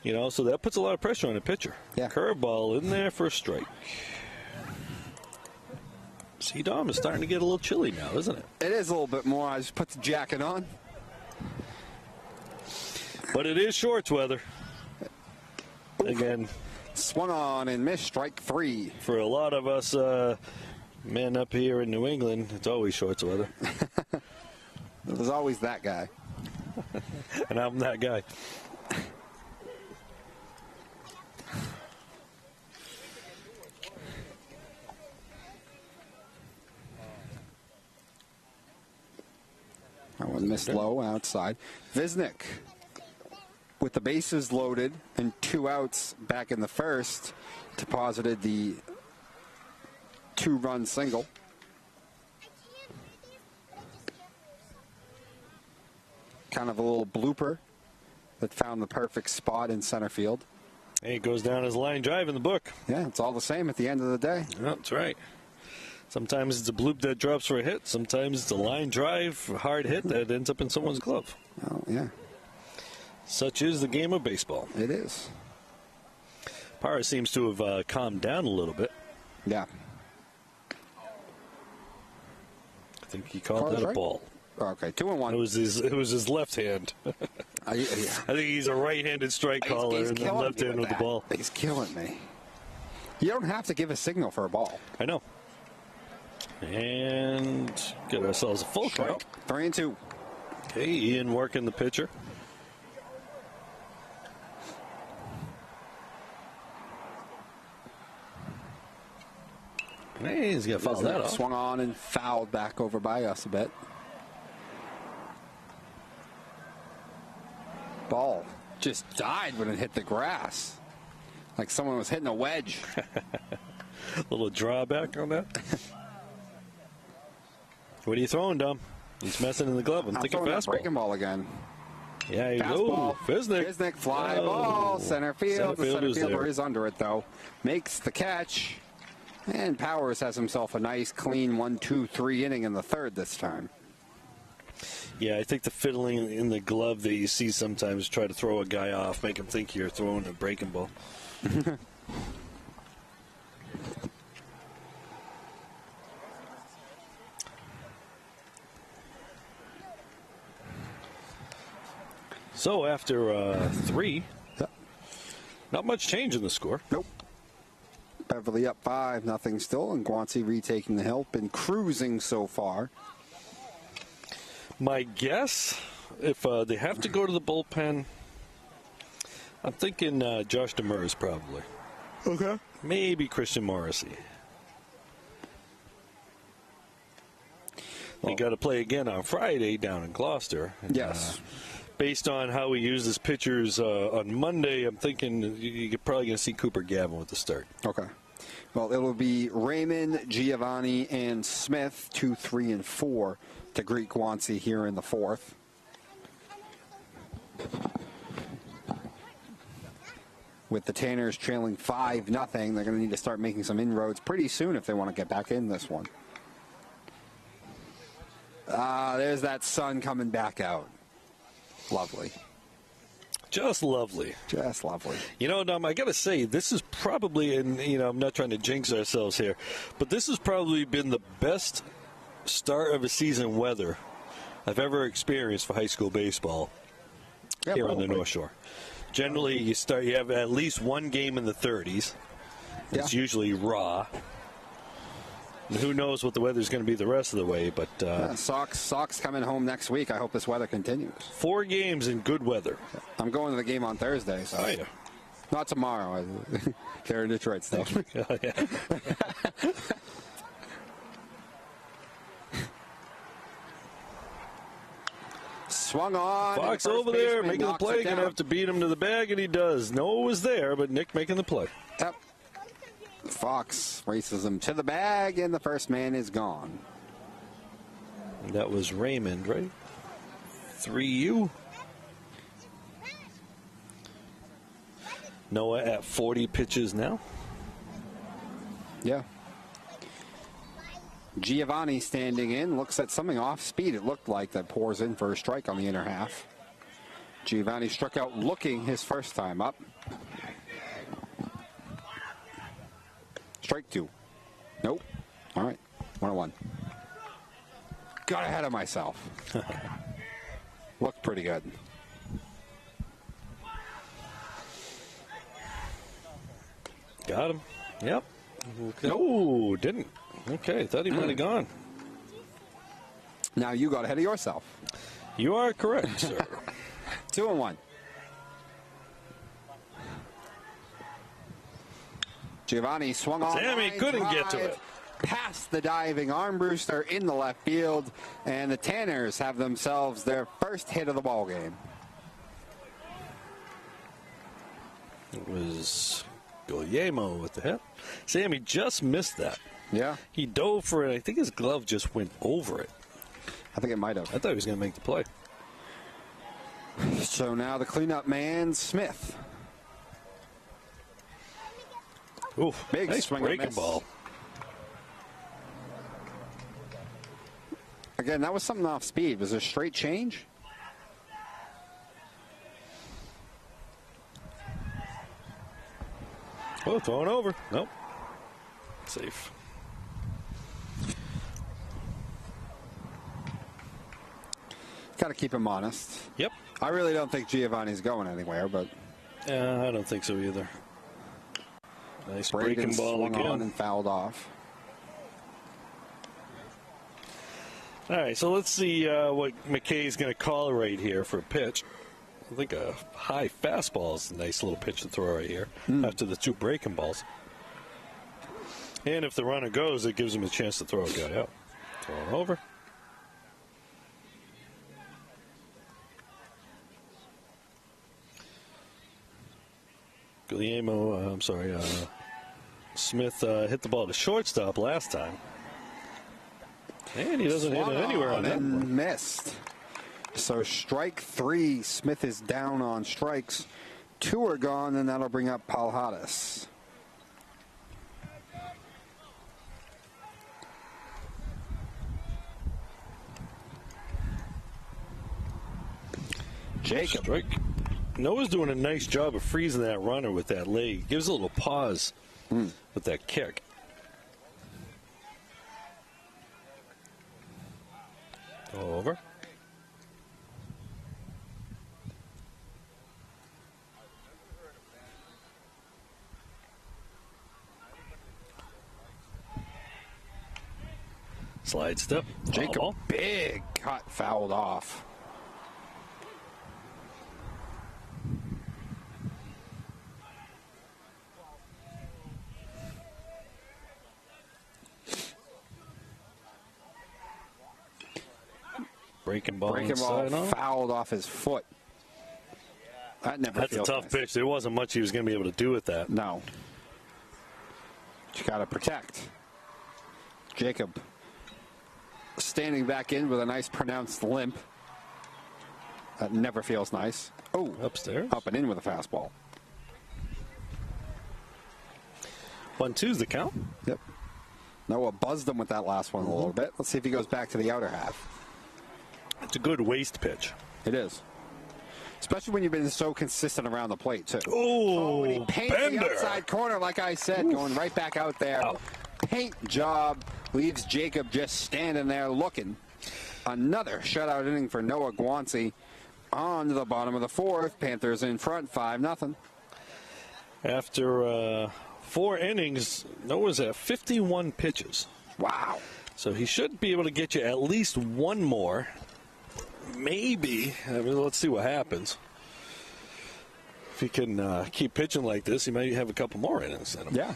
You know, so that puts a lot of pressure on a pitcher. Yeah. Curveball in there for a strike. See, Dom, it's starting to get a little chilly now, isn't it? It is a little bit more. I just put the jacket on. But it is shorts weather. Again. Swung on and missed, strike 3. For a lot of us men up here in New England, it's always shorts weather. There's always that guy. And I'm that guy. That one missed low outside. Visnick with the bases loaded and 2 outs back in the first, deposited the 2-run single. Kind of a little blooper that found the perfect spot in center field. Hey, it goes down as a line drive in the book. Yeah, it's all the same at the end of the day. Yeah, that's right. Sometimes it's a bloop that drops for a hit. Sometimes it's a line drive, hard hit that ends up in someone's glove. Oh, yeah. Such is the game of baseball. It is. Parra seems to have calmed down a little bit. Yeah. I think he called that a ball. Okay, 2-1. It was his left hand. I think he's a right-handed strike caller and then left hand with the ball. He's killing me. You don't have to give a signal for a ball. I know. And get ourselves a full count. 3-2. Okay, Ian working the pitcher. Hey, he's got to foul that off. Swung on and fouled back over by us a bit. Ball just died when it hit the grass. Like someone was hitting a wedge. A little drawback on that. What are you throwing, Dom? He's messing in the glove. I'm thinking throwing fastball. That breaking ball again. Yeah, you go. Fisnick, fly ball, center field. The center fielder is under it, though. Makes the catch. And Powers has himself a nice, clean 1-2-3 inning in the third this time. Yeah, I think the fiddling in the glove that you see sometimes try to throw a guy off, make him think you're throwing a breaking ball. So after 3, not much change in the score. Nope. Beverly up 5-0 still, and Guancy retaking the hill. Been cruising so far. My guess, if they have to go to the bullpen, I'm thinking Josh Demers probably. Okay. Maybe Christian Morrissey. He got to play again on Friday down in Gloucester. And, yes. Based on how we use his pitchers on Monday, I'm thinking you're probably going to see Cooper Gavin with the start. Okay. Well, it'll be Raymond, Giovanni, and Smith, 2, 3, and 4, to greet Guancy here in the fourth. With the Tanners trailing 5-0, they're going to need to start making some inroads pretty soon if they want to get back in this one. There's that sun coming back out. Lovely. Just lovely. Just lovely. You know, Dom, I got to say, this is probably, and I'm not trying to jinx ourselves here, but this has probably been the best start of a season weather I've ever experienced for high school baseball here on the North Shore. Generally, you have at least one game in the 30s. It's usually raw. And who knows what the weather's going to be the rest of the way, but Sox coming home next week. I hope this weather continues. 4 games in good weather. I'm going to the game on Thursday, so not tomorrow. They're in Detroit still. Swung on. Fox over there making the play. Going to have to beat him to the bag, and he does. Noah was there, but Nick making the play. Yep. Fox races him to the bag, and the first man is gone. That was Raymond, right? 3U. Noah at 40 pitches now. Yeah. Giovanni standing in, looks at something off speed, it looked like, that pours in for a strike on the inner half. Giovanni struck out looking his first time up. Strike 2. Nope. All right. 1-1. Got ahead of myself. Looked pretty good. Got him. Yep. Okay. No, didn't. Okay, thought he might have gone. Now you got ahead of yourself. You are correct, sir. 2-1. Giovanni swung on. Sammy couldn't get to it. Past the diving Armbruster in the left field, and the Tanners have themselves their first hit of the ball game. It was Guillermo with the hit. Sammy just missed that. Yeah. He dove for it. I think his glove just went over it. I think it might have. I thought he was going to make the play. So now the cleanup man, Smith. Ooh, Big nice swing and breaking miss. ball. Again, that was something off speed. Was it a straight change? Oh, throwing over. Nope. Safe. Got to keep him honest. Yep. I really don't think Giovanni's going anywhere, but I don't think so either. Nice breaking Braden ball swung on again. and fouled off. All right, so let's see what McKay's going to call right here for a pitch. I think a high fastball is a nice little pitch to throw right here after the 2 breaking balls. And if the runner goes, it gives him a chance to throw a guy out. Throwing over. Guillermo, Smith hit the ball to shortstop last time. And he doesn't hit it anywhere on that and one. missed. So strike 3. Smith is down on strikes. 2 are gone, and that'll bring up Paul Hodges. Jacob. Strike. Noah's doing a nice job of freezing that runner with that leg. Gives a little pause with that kick. Over. Slide step. Jacob, Ball. big cut, fouled off. Breaking ball Breaking ball inside on. fouled off his foot. That never That's a feels tough nice. pitch. There wasn't much he was going to be able to do with that. No. You got to protect. Jacob standing back in with a nice pronounced limp. That never feels nice. Oh, Upstairs. up and in with a fastball. 1-2's the count. Yep. Noah buzzed him with that last one a little bit. Let's see if he goes back to the outer half. It's a good waist pitch. It is. Especially when you've been so consistent around the plate, too. Oh, And he paints bender. the outside corner, like I said, going right back out there. Paint job leaves Jacob just standing there looking. Another shutout inning for Noah Guanci. On to the bottom of the 4th. Panthers in front, 5-0. After 4 innings, Noah's at 51 pitches. Wow. So he should be able to get you at least one more. Maybe. I mean, let's see what happens. If he can keep pitching like this, he might have a couple more innings in him. Yeah.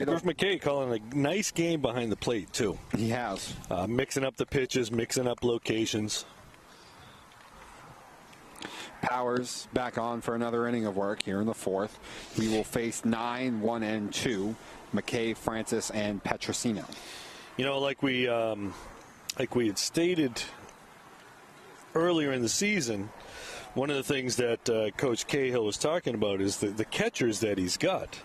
Bruce McKay calling a nice game behind the plate, too. He has. Mixing up the pitches, mixing up locations. Powers back on for another inning of work here in the 4th. He will face 9, 1, and 2. McKay, Francis, and Petrosino. You know, like we had stated earlier in the season, one of the things that Coach Cahill was talking about is the catchers that he's got.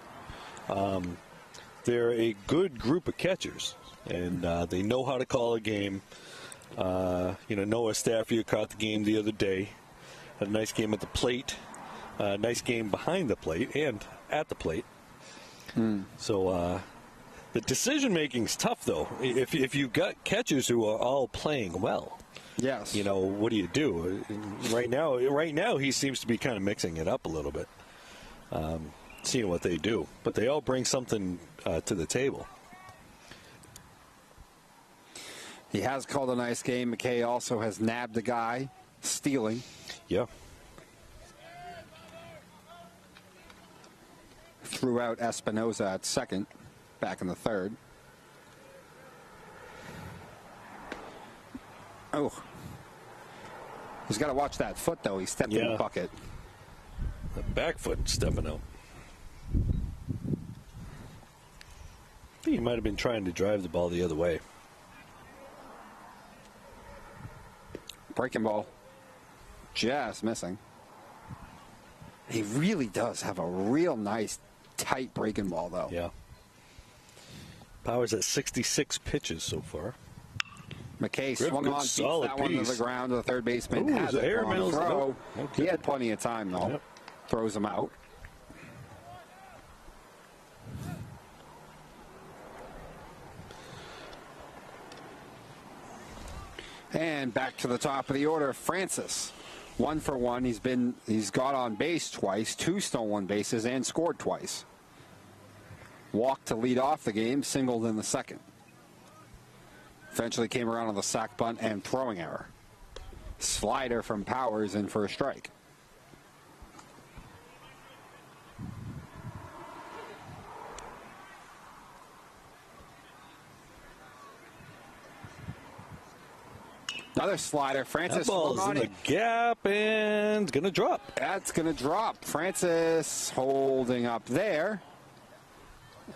They're a good group of catchers, and they know how to call a game. Noah Stafford caught the game the other day. Had a nice game at the plate, nice game behind the plate and at the plate. So the decision making's tough, though. If you've got catchers who are all playing well, Yes. what do you do? Right now he seems to be kind of mixing it up a little bit, seeing what they do. But they all bring something to the table. He has called a nice game. McKay also has nabbed a guy, stealing. Yeah. Threw out Espinoza at second, back in the 3rd. Oh. He's got to watch that foot, though. He stepped in the bucket. The back foot stepping out. I think he might have been trying to drive the ball the other way. Breaking ball. Just missing. He really does have a real nice, tight breaking ball, though. Yeah. Powers at 66 pitches so far. McKay swung on, beats that one to the ground to the third baseman. Has it on the throw. Okay. He had plenty of time, though. Yep. Throws him out. And back to the top of the order, Francis. 1 for 1. He's got on base twice, 2 stolen bases, and scored twice. Walked to lead off the game, singled in the second. Eventually came around on the sac bunt and throwing error. Slider from Powers in for a strike. Another slider. Francis. That ball's in the gap and going to drop. That's going to drop. Francis holding up there.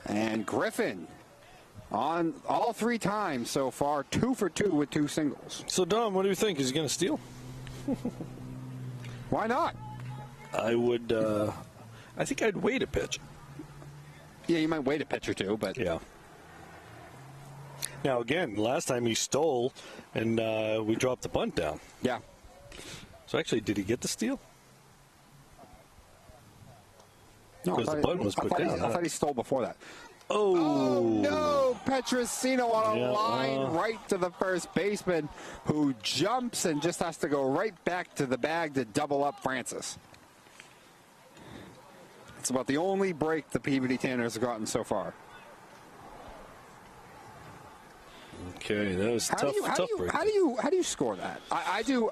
And Griffin on all 3 times so far. 2 for 2 with 2 singles. So, Dom, what do you think? Is he going to steal? Why not? I would. I think I'd wait a pitch. Yeah, you might wait a pitch or two, but. Yeah. Now, again, last time he stole, and we dropped the bunt down. Yeah. So, actually, did he get the steal? No, because the bunt was put down. I thought he stole before that. Oh, no. Petrosino on a line right to the first baseman, who jumps and just has to go right back to the bag to double up Francis. It's about the only break the Peabody Tanners have gotten so far. Okay, that was tough break. How do you score that? I do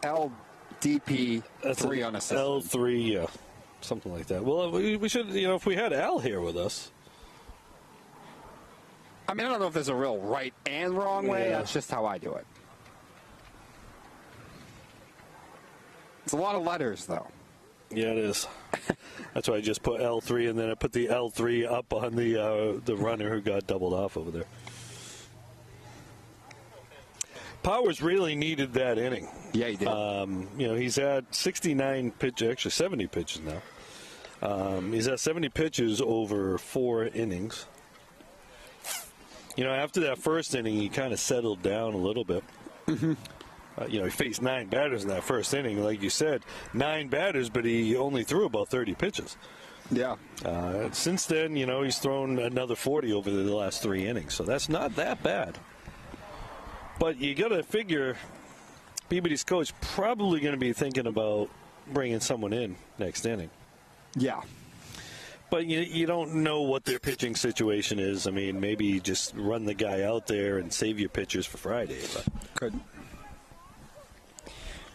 LDP 3 on assist. L3, yeah, something like that. Well, we should, if we had Al here with us. I mean, I don't know if there's a real right and wrong way. That's just how I do it. It's a lot of letters, though. Yeah, it is. That's why I just put L3, and then I put the L3 up on the runner who got doubled off over there. Powers really needed that inning. Yeah, he did. He's had 69 pitches, actually 70 pitches now. He's had 70 pitches over 4 innings. After that first inning, he kind of settled down a little bit. Mm-hmm. He faced 9 batters in that first inning, like you said. 9 batters, but he only threw about 30 pitches. Yeah. Since then, he's thrown another 40 over the last 3 innings, so that's not that bad. But you got to figure Peabody's coach probably going to be thinking about bringing someone in next inning. Yeah. But you don't know what their pitching situation is. I mean, maybe just run the guy out there and save your pitchers for Friday. But. Could.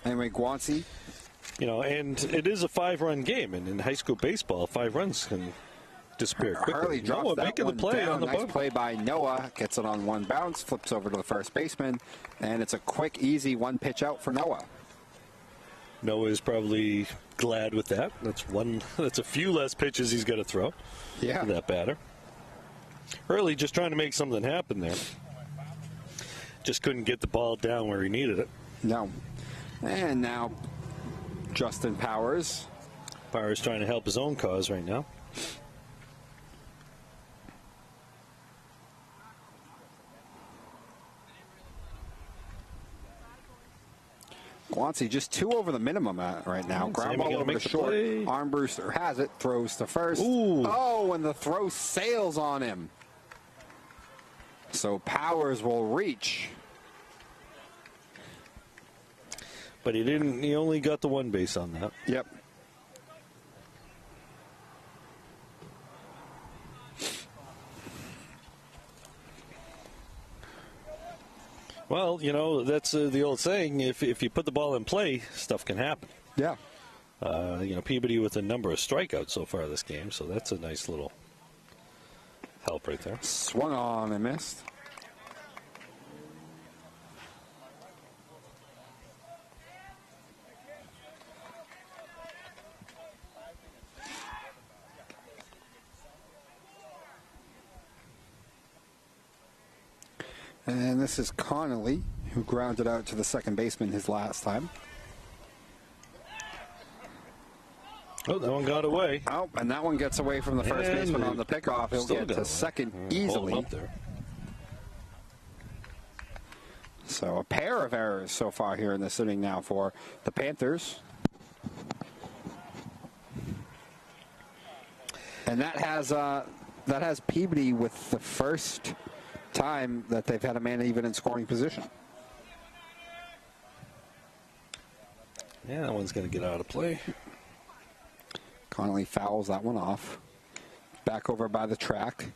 Anyway, Guanci. And it is a 5-run game. And in high school baseball, 5 runs can disappear quickly. Hurley drops that making one the play down. on the nice bunt. Play by Noah. Gets it on one bounce. Flips over to the first baseman. And it's a quick, easy 1 pitch out for Noah. Noah is probably glad with that. That's a few less pitches he's got to throw. Yeah. For that batter. Hurley just trying to make something happen there. Just couldn't get the ball down where he needed it. No. And now Justin Powers. Powers trying to help his own cause right now. Guanci just 2 over the minimum right now. Ground ball over to short. Armbruster has it. Throws to first. Ooh. Oh, and the throw sails on him. So Powers will reach. But he didn't. He only got the 1 base on that. Yep. Well, that's the old saying. If you put the ball in play, stuff can happen. Yeah. Peabody with a number of strikeouts so far this game, so that's a nice little help right there. Swung on and missed. And this is Connolly, who grounded out to the second baseman his last time. Oh, that one got away. Oh, and that one gets away from the first baseman on the pickoff. He'll get to second easily. Up there. So a pair of errors so far here in this inning now for the Panthers. And that has Peabody with the first time that they've had a man even in scoring position. Yeah, that one's going to get out of play. Connolly fouls that one off. Back over by the track.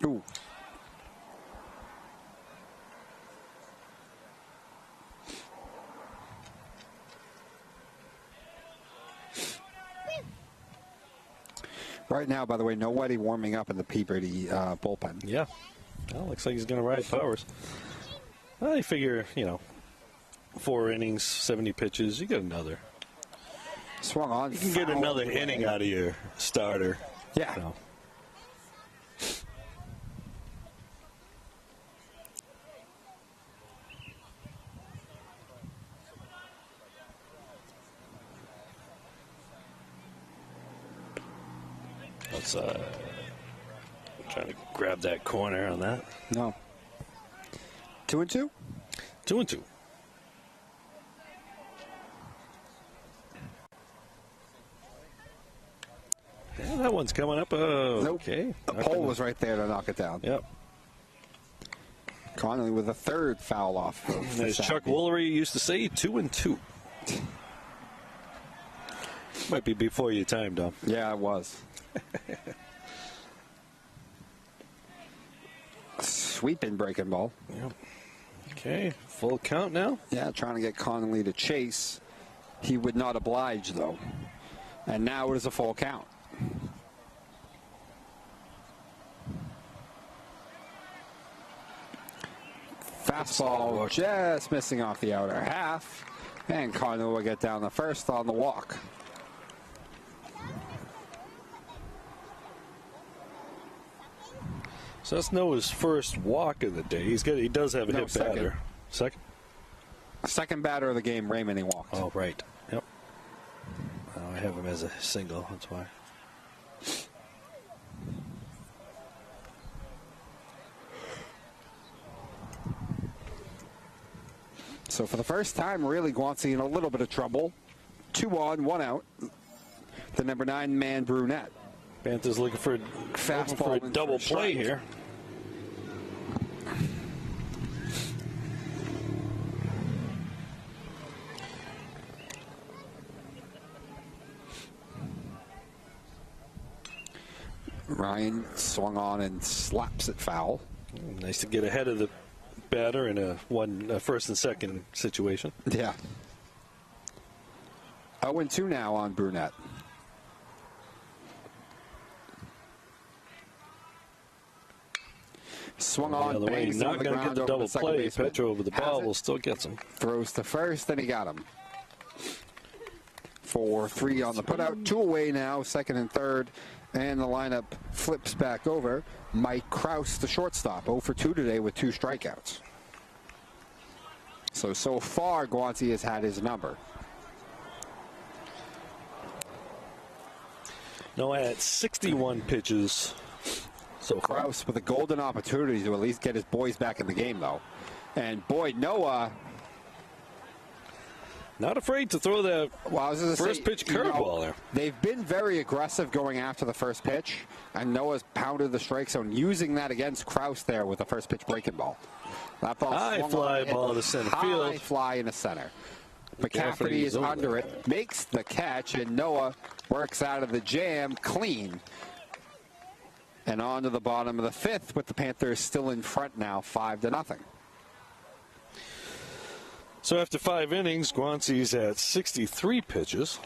Ooh. Right now, by the way, nobody warming up in the Peabody bullpen. Yeah. Well, looks like he's going to ride Powers. Well, you figure, 4 innings, 70 pitches, you get another. Swung on. You can get another inning out of your starter. Yeah. So. Let's trying to grab that corner on that. No. 2-2? 2-2. Yeah, that one's coming up. Okay. The pole was right there to knock it down. Yep. Connolly with a third foul off. As Chuck Woolery used to say, 2-2. Might be before your time, Dom. Yeah, it was. Sweeping breaking ball. Yep. Okay, full count now. Yeah, trying to get Connolly to chase. He would not oblige, though. And now it is a full count. Fastball just missing off the outer half. And Connolly will get down the first on the walk. So that's Noah's first walk of the day. He does have a hit batter. Second? Second batter of the game, Raymond, he walked. Oh, right. Yep. Oh, I have him as a single. That's why. So for the first time, really, Guancy in a little bit of trouble. 2 on, 1 out. The number 9 man, Brunette. Panthers looking for a double play here. Ryan swung on and slaps it foul. Nice to get ahead of the batter in a first and second situation. Yeah. 0-2 now on Brunette. Swung on, bangs not going to get the double play. baseman. Petro over the ball will still get some. Throws to first, and he got him. 4-3 on the putout. 2 away now, second and third. And the lineup flips back over. Mike Kraus, the shortstop, 0 for 2 today with 2 strikeouts. So far, Guancy has had his number. Noah at 61 pitches so far. Kraus with a golden opportunity to at least get his boys back in the game, though. And boy, Noah... Not afraid to throw that first pitch curveball there. They've been very aggressive going after the first pitch, and Noah's pounded the strike zone, using that against Kraus there with the first pitch breaking ball. That ball high fly ball to center field. High fly in the center. McCafferty is under it, makes the catch, and Noah works out of the jam clean. And on to the bottom of the 5th with the Panthers still in front now, 5-0. So after 5 innings, Guancy's at 63 pitches.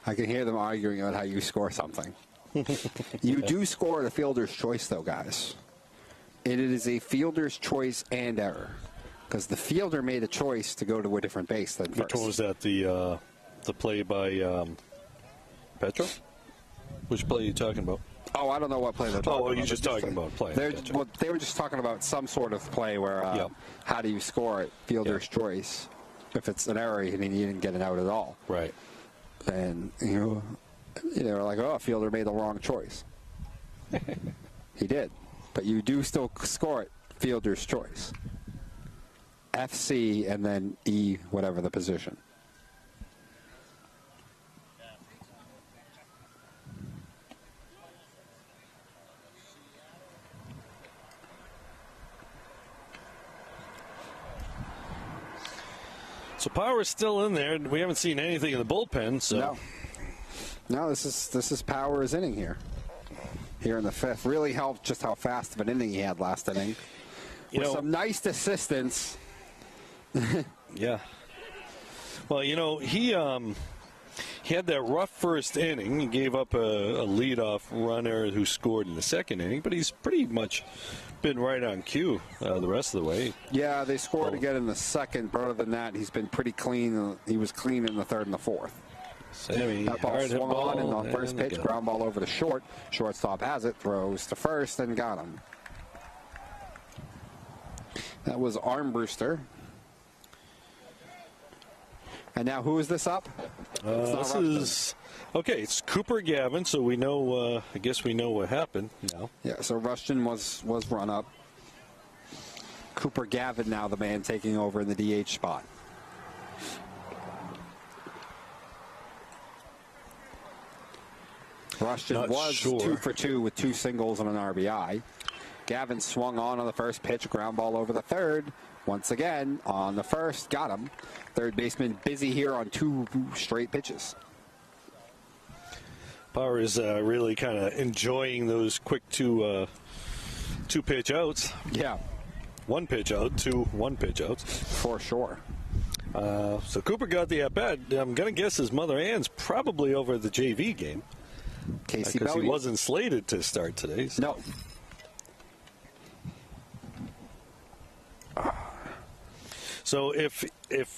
I can hear them arguing about how you score something. You do score at a fielder's choice, though, guys. It is a fielder's choice and error. Because the fielder made a choice to go to a different base than first. Which one was that? The play by Petro? Which play are you talking about? Oh, I don't know what play they're talking about. Oh, you're just talking about play. Well, they were just talking about some sort of play where how do you score it? Fielder's choice. If it's an error, you didn't get an out at all. Right. And, they were like, oh, fielder made the wrong choice. He did. But you do still score it, fielder's choice. FC and then E, whatever the position. So Power's still in there. We haven't seen anything in the bullpen. So no, this is Power's inning here. Here in the fifth, really helped just how fast of an inning he had last inning. With some nice assistance. Yeah. Well, he had that rough first inning. He gave up a leadoff runner who scored in the second inning, but he's pretty much been right on cue the rest of the way. Yeah, they scored again in the second, but other than that, he's been pretty clean. He was clean in the third and the fourth. Sammy, that ball swung on in the first pitch, ground ball over to short. Shortstop has it, throws to first, and got him. That was Armbruster. And now who is this up? This is it's Cooper Gavin. So we know. I guess we know what happened now. Yeah. So Rushton was run up. Cooper Gavin now the man taking over in the DH spot. Rushton was 2 for 2 with 2 singles and an RBI. Gavin swung on the first pitch, ground ball over the third. Once again, on the first, got him. Third baseman busy here on 2 straight pitches. Power is really kind of enjoying those quick 2 pitch outs. Yeah. 1 pitch out, 2 1-pitch outs. For sure. So Cooper got the at-bat. I'm going to guess his mother Ann's probably over the JV game. Casey Because Belly. he wasn't slated to start today. So. No. So if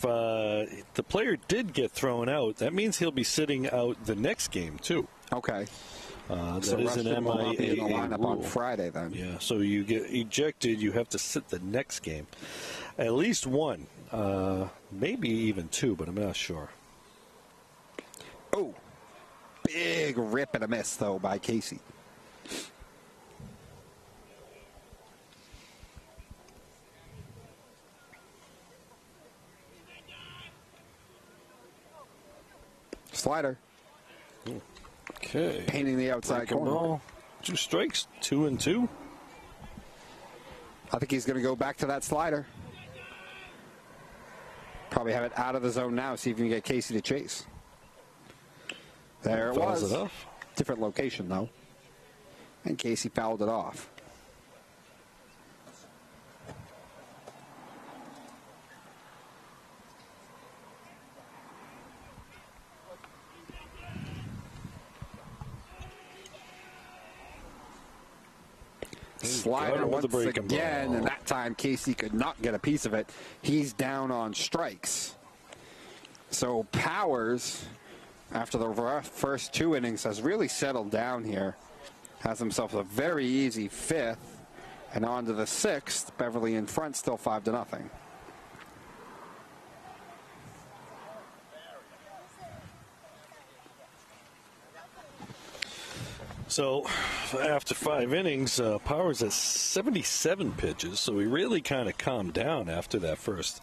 the player did get thrown out, that means he'll be sitting out the next game too. Okay. That is an MIA in the lineup rule. on Friday then. Yeah. So you get ejected, you have to sit the next game, at least 1, maybe even 2, but I'm not sure. Oh, big rip and a miss though by Casey. Slider. Okay. Painting the outside corner. Ball. 2 strikes, 2 and 2. I think he's going to go back to that slider. Probably have it out of the zone now. See if you can get Casey to chase. There it was. It off. Different location though. And Casey fouled it off. Slider once again, and that time Casey could not get a piece of it. He's down on strikes. So Powers, after the first 2 innings, has really settled down here. Has himself a very easy 5th, and on to the 6th. Beverly in front, still 5-0. So after 5 innings, Powers at 77 pitches. So he really kind of calmed down after that first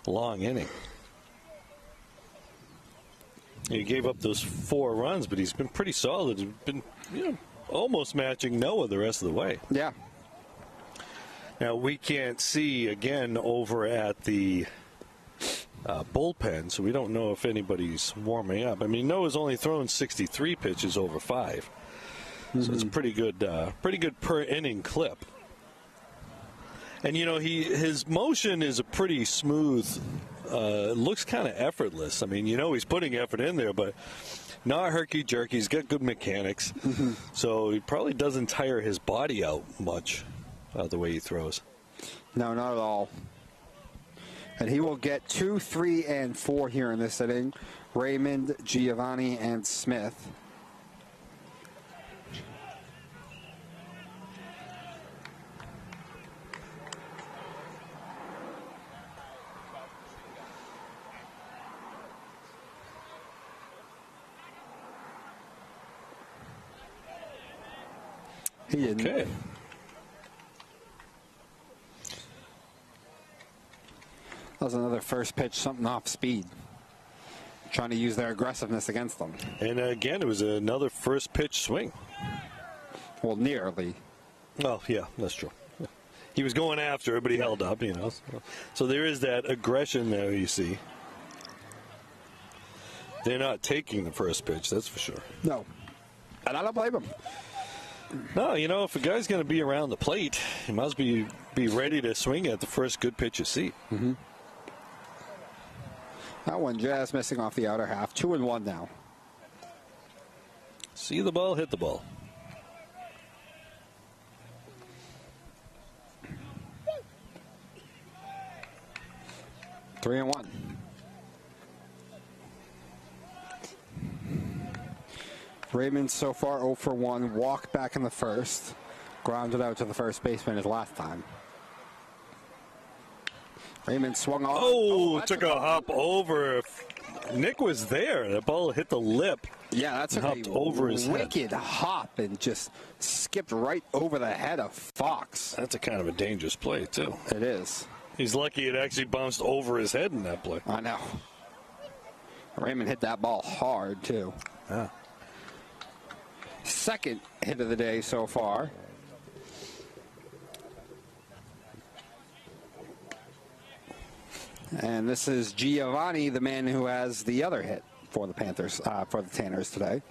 long inning. He gave up those 4 runs, but he's been pretty solid. He's been, almost matching Noah the rest of the way. Yeah. Now we can't see again over at the bullpen, so we don't know if anybody's warming up. I mean, Noah's only thrown 63 pitches over 5. So it's a pretty good per inning clip. And his motion is a pretty smooth. Looks kind of effortless. I mean, he's putting effort in there, but not herky-jerky. He's got good mechanics. So he probably doesn't tire his body out much the way he throws. No, not at all. And he will get 2, 3, and 4 here in this inning. Raymond, Giovanni, and Smith. He didn't. Okay. That was another first pitch, something off speed. Trying to use their aggressiveness against them. And again, it was another first pitch swing. Well, nearly. Oh, yeah, that's true. Yeah. He was going after it, but he held up, you know. So there is that aggression there you see. They're not taking the first pitch, that's for sure. No. And I don't blame him. No, you know, if a guy's going to be around the plate, he must be ready to swing at the first good pitch you see. Mm-hmm. That one just missing off the outer half. 2-1 now. See the ball, hit the ball. Three and 1. Raymond so far 0 for 1. Walked back in the first. Grounded out to the first baseman his last time. Raymond swung off. Oh, took a hop over. Nick was there. The ball hit the lip. Yeah, that's hopped a over his wicked hop and just skipped right over the head of Fox. That's a kind of a dangerous play, too. It is. He's lucky it actually bounced over his head in that play. I know. Raymond hit that ball hard, too. Yeah. Second hit of the day so far. And this is Giovanni, the man who has the other hit for the Panthers, for the Tanners today.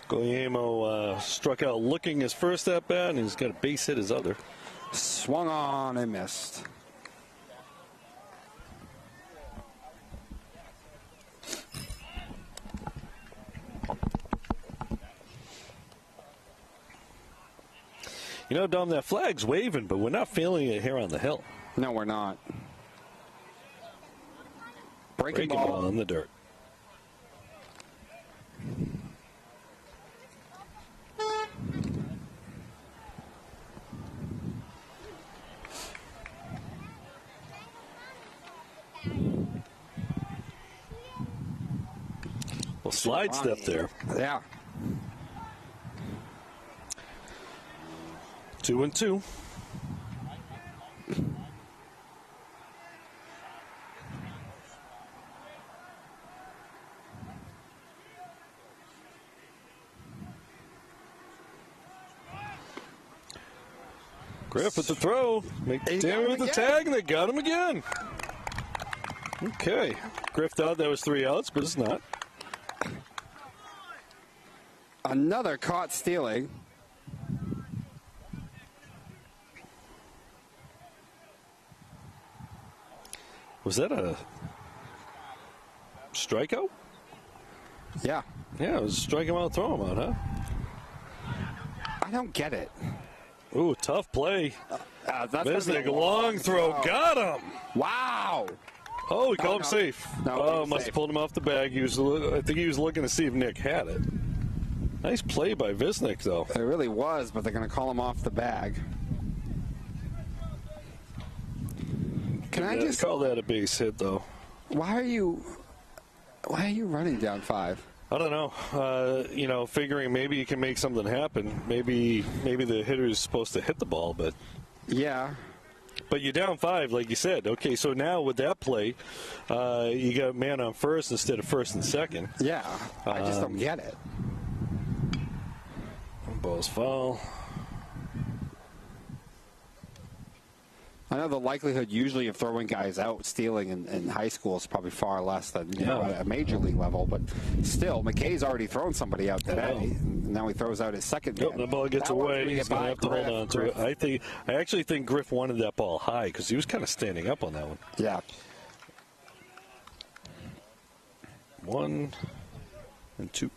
Guillermo struck out looking his first at bat, and he's got a base hit his other. Swung on and missed. You know, Dom, that flag's waving, but we're not feeling it here on the hill. No, we're not. Breaking ball in the dirt. Well, slide step there. Yeah. 2-2. Griff with the throw. McDaniel with the tag, and they got him again. Okay. Griff thought that was 3 outs, but it's not. Another caught stealing. Was that a strikeout? Yeah. Yeah, it was strike him out, throw him out, huh? I don't get it. Ooh, tough play. Visnick, long throw, got him. Wow. Oh, he called him safe. No, must have pulled him off the bag. I think he was looking to see if Nick had it. Nice play by Visnick, though. It really was, but they're going to call him off the bag. Can I just call that a base hit, though? Why are you running down 5? I don't know. Figuring maybe you can make something happen. Maybe the hitter is supposed to hit the ball, but yeah. But you're down 5, like you said. Okay, so now with that play, you got a man on first instead of first and second. Yeah, I just don't get it. Ball's foul. I know the likelihood usually of throwing guys out, stealing in high school is probably far less than at a major league level, but still, McKay's already thrown somebody out today. Now he throws out his second man. Yep, the ball gets away. He's going to have to hold on to it. I actually think Griff wanted that ball high because he was kind of standing up on that one. Yeah. 1 and 2.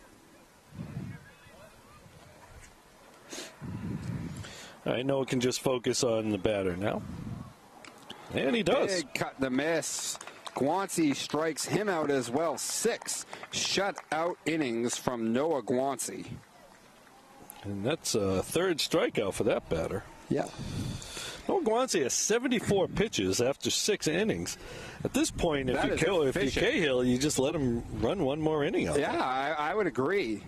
All right, Noah can just focus on the batter now. And he does. Big cut and a miss. Guanci strikes him out as well. 6 shutout innings from Noah Guanci. And that's a third strikeout for that batter. Yeah. Noah Guanci has 74 pitches after 6 innings. At this point, if you Cahill, you just let him run one more inning out. Yeah, I would agree.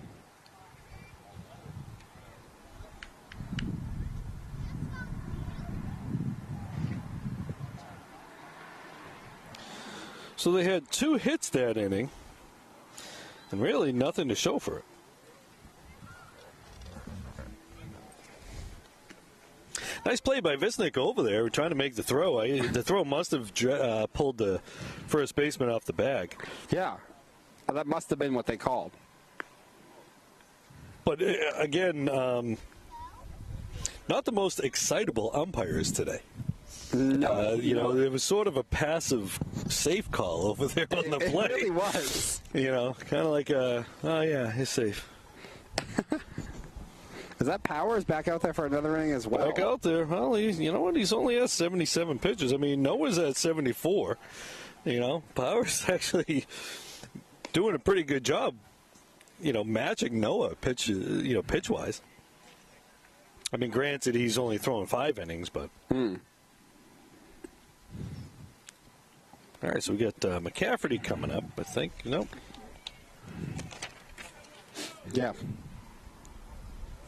So they had 2 hits that inning, and really nothing to show for it. Nice play by Visnick over there, trying to make the throw. The throw must have pulled the first baseman off the bag. Yeah, that must have been what they called. But again, not the most excitable umpires today. No, it was sort of a passive, safe call over there on the play. It really was. Kind of like, oh yeah, he's safe. Is that Powers back out there for another inning as well? Back out there. Well, he's only at 77 pitches. I mean, Noah's at 74. Powers actually doing a pretty good job, matching Noah pitch-wise. I mean, granted, he's only throwing 5 innings, but... All right, so we got McCafferty coming up, I think. Nope. Yeah.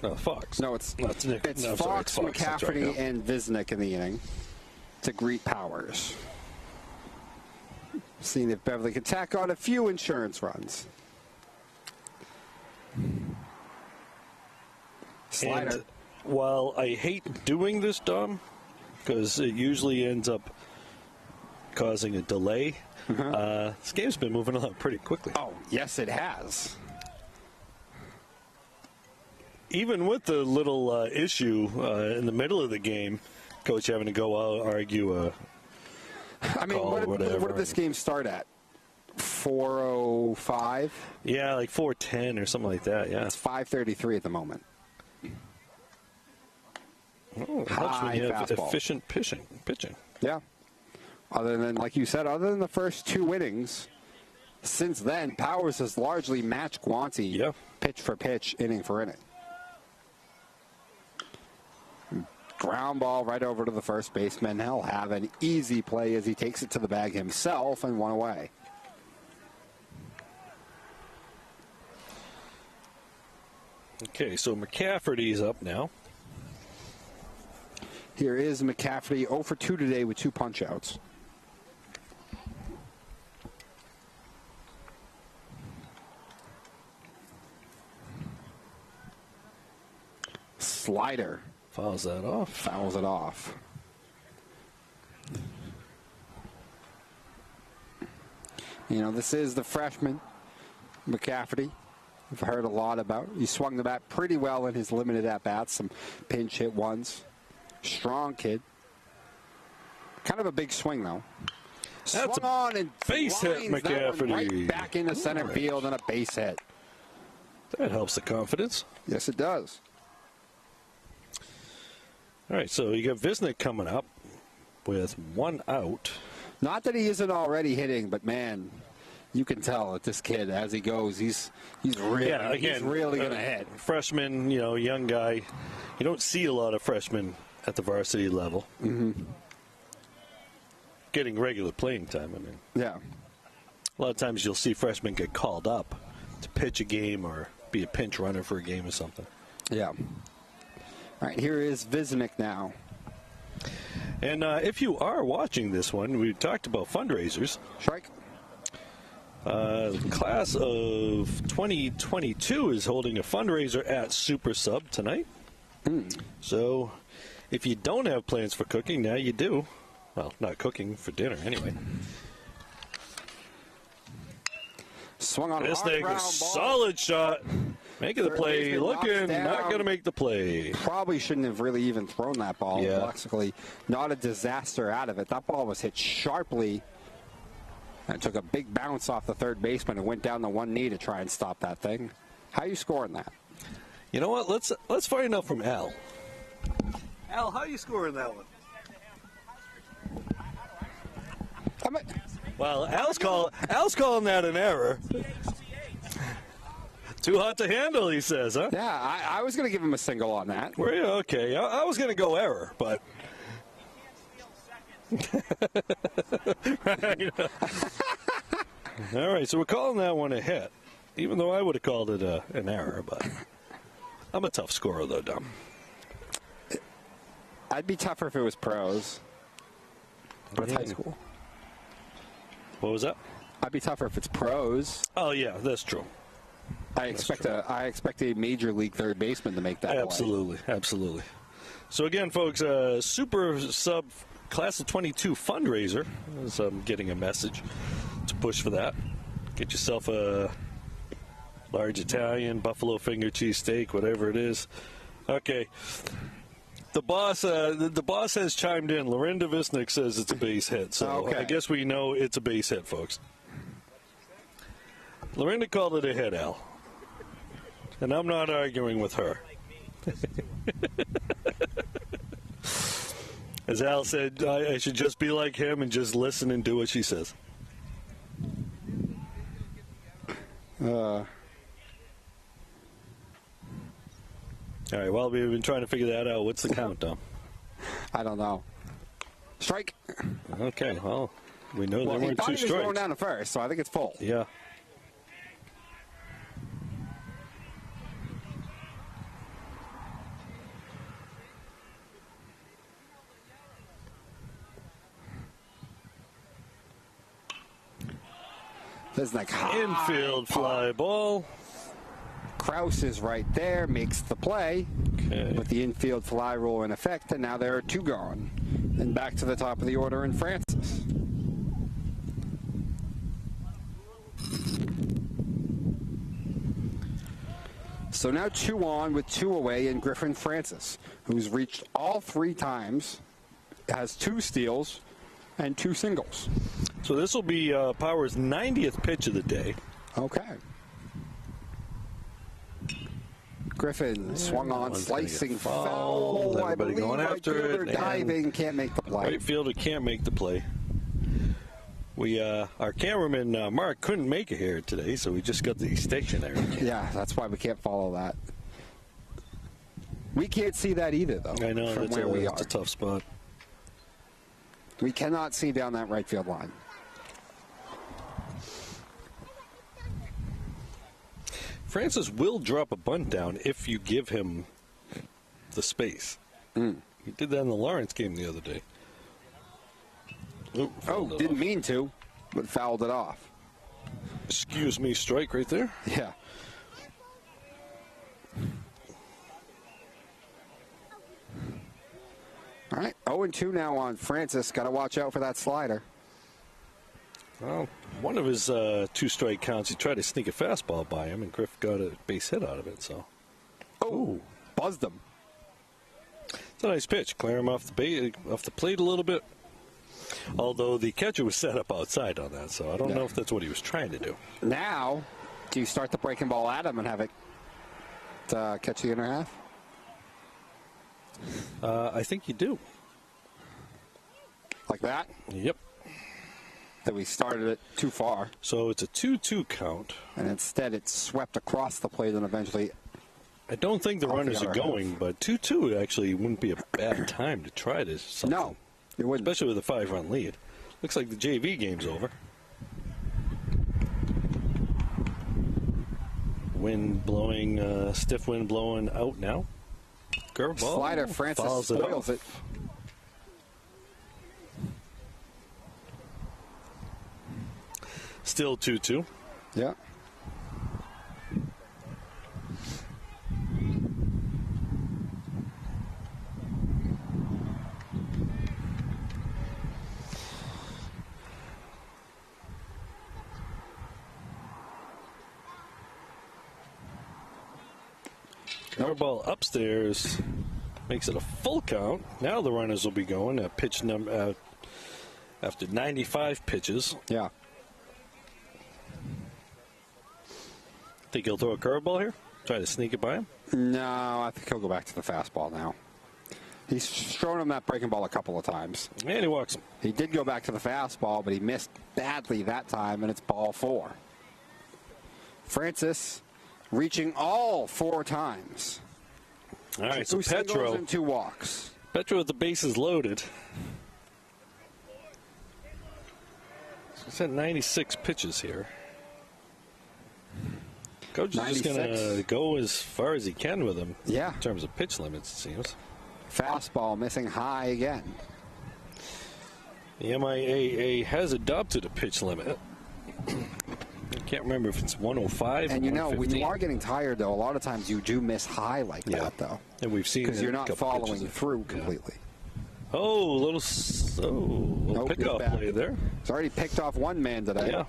No, Fox. No, it's Nick. It's No, Fox, sorry, it's Fox. McCafferty, That's right. and Visnick in the inning to greet Powers. Seeing if Beverly can tack on a few insurance runs. Slider. And while I hate doing this, Dom, because it usually ends up causing a delay, this game's been moving along pretty quickly. Oh, yes, it has. Even with the little issue in the middle of the game, coach having to go out argue I mean, what did this game start at? 4:05? Yeah, like 4:10 or something like that, yeah. It's 5:33 at the moment. Oh, it helps when you have fastball. efficient pitching. Yeah. Other than, like you said, other than the first 2 innings, since then, Powers has largely matched Guanci pitch for pitch, inning for inning. Ground ball right over to the first baseman. He'll have an easy play as he takes it to the bag himself and 1 away. Okay, so McCafferty's up now. Here is McCafferty, 0 for 2 today with 2 punch-outs. Slider. Fouls that off. Fouls it off. This is the freshman, McCafferty. We've heard a lot about. He swung the bat pretty well in his limited at-bats, some pinch hit ones. Strong kid. Kind of a big swing, though. That's Swung on and base hit, McCafferty. Right back into center field and a base hit. That helps the confidence. Yes, it does. All right, so you got Visnick coming up with 1 out. Not that he isn't already hitting, but man, you can tell that this kid, as he goes, he's really going to hit. Freshman, young guy. You don't see a lot of freshmen at the varsity level. Getting regular playing time, I mean. Yeah. A lot of times you'll see freshmen get called up to pitch a game or be a pinch runner for a game or something. Yeah. All right, here is Visnick now. And if you are watching this one, we talked about fundraisers. Strike. The class of 2022 is holding a fundraiser at Super Sub tonight. So if you don't have plans for cooking, now you do. Well, not cooking for dinner anyway. Swung on This a hard thing, ground a ball. solid shot. Making the play, baseman looking, knocks down. not going to make the play. Probably shouldn't have really even thrown that ball. Yeah. Basically, not a disaster out of it. That ball was hit sharply And took a big bounce off the third baseman and went down to one knee to try and stop that thing. How are you scoring that? You know what? Let's find out from Al. Al, how are you scoring that one? Well, Al's calling that an error. Too hot to handle, he says, huh? Yeah, I was going to give him a single on that. Were you? Okay. I was going to go error, but... Right. All right, so we're calling that one a hit, even though I would have called it an error, but I'm a tough scorer, though, Dom. I'd be tougher if it was pros. But it's high school. What was that? I'd be tougher if it's pros. Oh, yeah, that's true. I expect a major league third baseman to make that Absolutely, play. Absolutely. So again, folks, Super Sub Class of 22 fundraiser. As I'm getting a message to push for that. Get yourself a large Italian, buffalo finger cheesesteak, whatever it is. Okay. The boss has chimed in. Lorinda Visnick says it's a base hit, so okay. I guess we know it's a base hit, folks. Lorinda called it a hit, Al. And I'm not arguing with her. As Al said, I should just be like him and just listen and do what she says. All right, well, we've been trying to figure that out. What's the count, Dom? I don't know. Strike. Okay, well, we know there weren't two he was strikes. going down to first, so I think it's full. Yeah. Infield fly ball. Kraus is right there, makes the play. Okay. With the infield fly rule in effect, and now there are two gone. And back to the top of the order in Francis. So now 2 on with 2 away in Griffin Francis, who's reached all 3 times, has 2 steals and 2 singles. So this will be Power's 90th pitch of the day. Okay. Griffin swung on, slicing foul. Everybody going after it. Diving, can't make the play. Right fielder can't make the play. Our cameraman Mark couldn't make it here today, so we just got the stationary. Yeah, that's why we can't follow that. We can't see that either, though. I know, from that's where we are. It's a tough spot. We cannot see down that right field line. Francis will drop a bunt down if you give him the space. He did that in the Lawrence game the other day. Didn't mean to, but fouled it off. Excuse me, strike right there. Yeah. All right, 0-2 now on Francis. Got to watch out for that slider. Well, one of his 2 strike counts, he tried to sneak a fastball by him, and Griff got a base hit out of it. So, Buzzed him. It's a nice pitch. Clear him off the plate a little bit. Although the catcher was set up outside on that, so I don't know if that's what he was trying to do. Now, do you start the breaking ball at him and have it catch the inner half? I think you do. Like that? Yep. That we started it too far. So it's a 2-2 count. And instead it's swept across the plate and eventually... I don't think the runners are going, but 2-2 actually wouldn't be a bad time to try this. Something. No, it wouldn't. Especially with a 5-run lead. Looks like the JV game's over. Wind blowing, stiff wind blowing out now. Curveball. Slider, Francis spoils it. Still 2-2. Yeah. Curveball upstairs makes it a full count. Now the runners will be going at pitch number after 95 pitches. Yeah. Think he'll throw a curveball here? Try to sneak it by him? No, I think he'll go back to the fastball now. He's thrown him that breaking ball a couple of times. And he walks him. He did go back to the fastball, but he missed badly that time, and it's ball 4. Francis reaching all 4 times. All right, so 2 singles Petro. and 2 walks. Petro with the bases loaded. He's at 96 pitches here. Coach is just going to go as far as he can with him. Yeah. In terms of pitch limits, it seems. Fastball missing high again. The MIAA has adopted a pitch limit. I can't remember if it's 105 and or you know, when you 115. are getting tired, though, a lot of times you do miss high like that, though. And we've seen because it you're in a not couple following pitches. through completely. Oh, little pickoff back. play there. He's already picked off 1 man today. Yeah.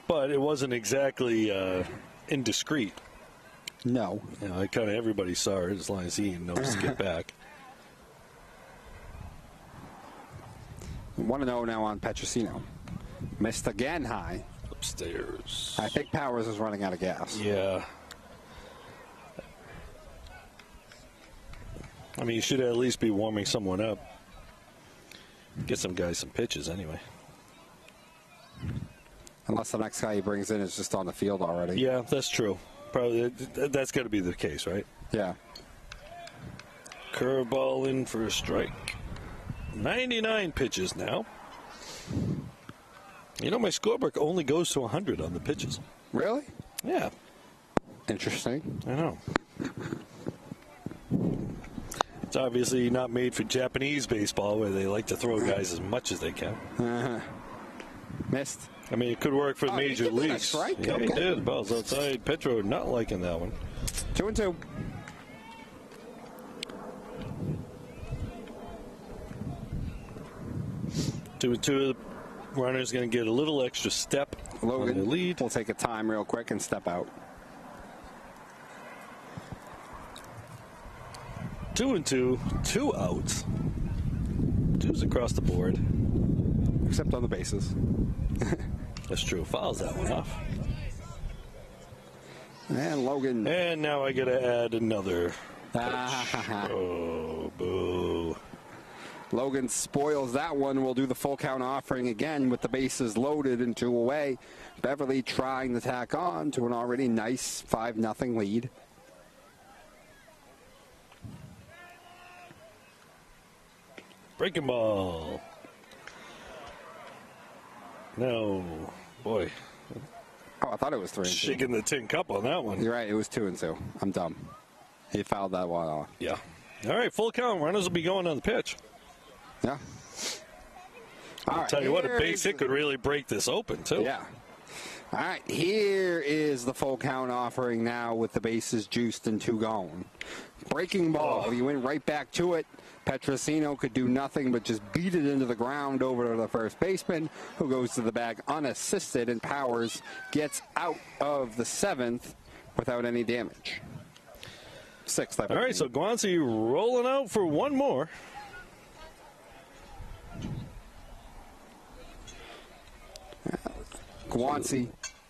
But it wasn't exactly indiscreet. No. You know, kind of everybody saw it as long as he knows to get back. 1-0 now on Petrosino. Missed again high. Upstairs. I think Powers is running out of gas. Yeah. I mean, you should at least be warming someone up. Get some guys some pitches anyway. Unless the next guy he brings in is just on the field already. Yeah, that's true. Probably that's got to be the case, right? Yeah. Curveball in for a strike. 99 pitches now. You know, my scorebook only goes to 100 on the pitches. Really? Yeah, Interesting. I know. It's obviously not made for Japanese baseball, where they like to throw guys as much as they can. Missed. I mean, it could work for the he major did that leagues. strike? Yeah, he Okay. did. Ball's outside. Petro not liking that one. 2-2. Two and two. The runner's going to get a little extra step on the Logan lead. will take a time real quick and step out. 2 and 2. 2 outs. 2's across the board. Except on the bases. That's true. Fouls that one off. And Logan. And now I got to add another. Ah, Oh, boo. Logan spoils that one. We'll do the full count offering again with the bases loaded and 2 away. Beverly trying to tack on to an already nice 5-0 lead. Breaking ball. No. Boy. Oh, I thought it was 3-2. Shaking the tin cup on that one. You're right. It was 2-2. I'm dumb. He fouled that one off. Yeah. All right, full count. Runners will be going on the pitch. Yeah. I'll tell you what, a base hit could really break this open, too. Yeah. All right, here is the full count offering now with the bases juiced and 2 gone. Breaking ball. He went right back to it. Petrosino could do nothing but just beat it into the ground over to the first baseman, who goes to the bag unassisted, and Powers gets out of the 7th without any damage. 6th, I believe. All right, so Guanci rolling out for one more. Guanci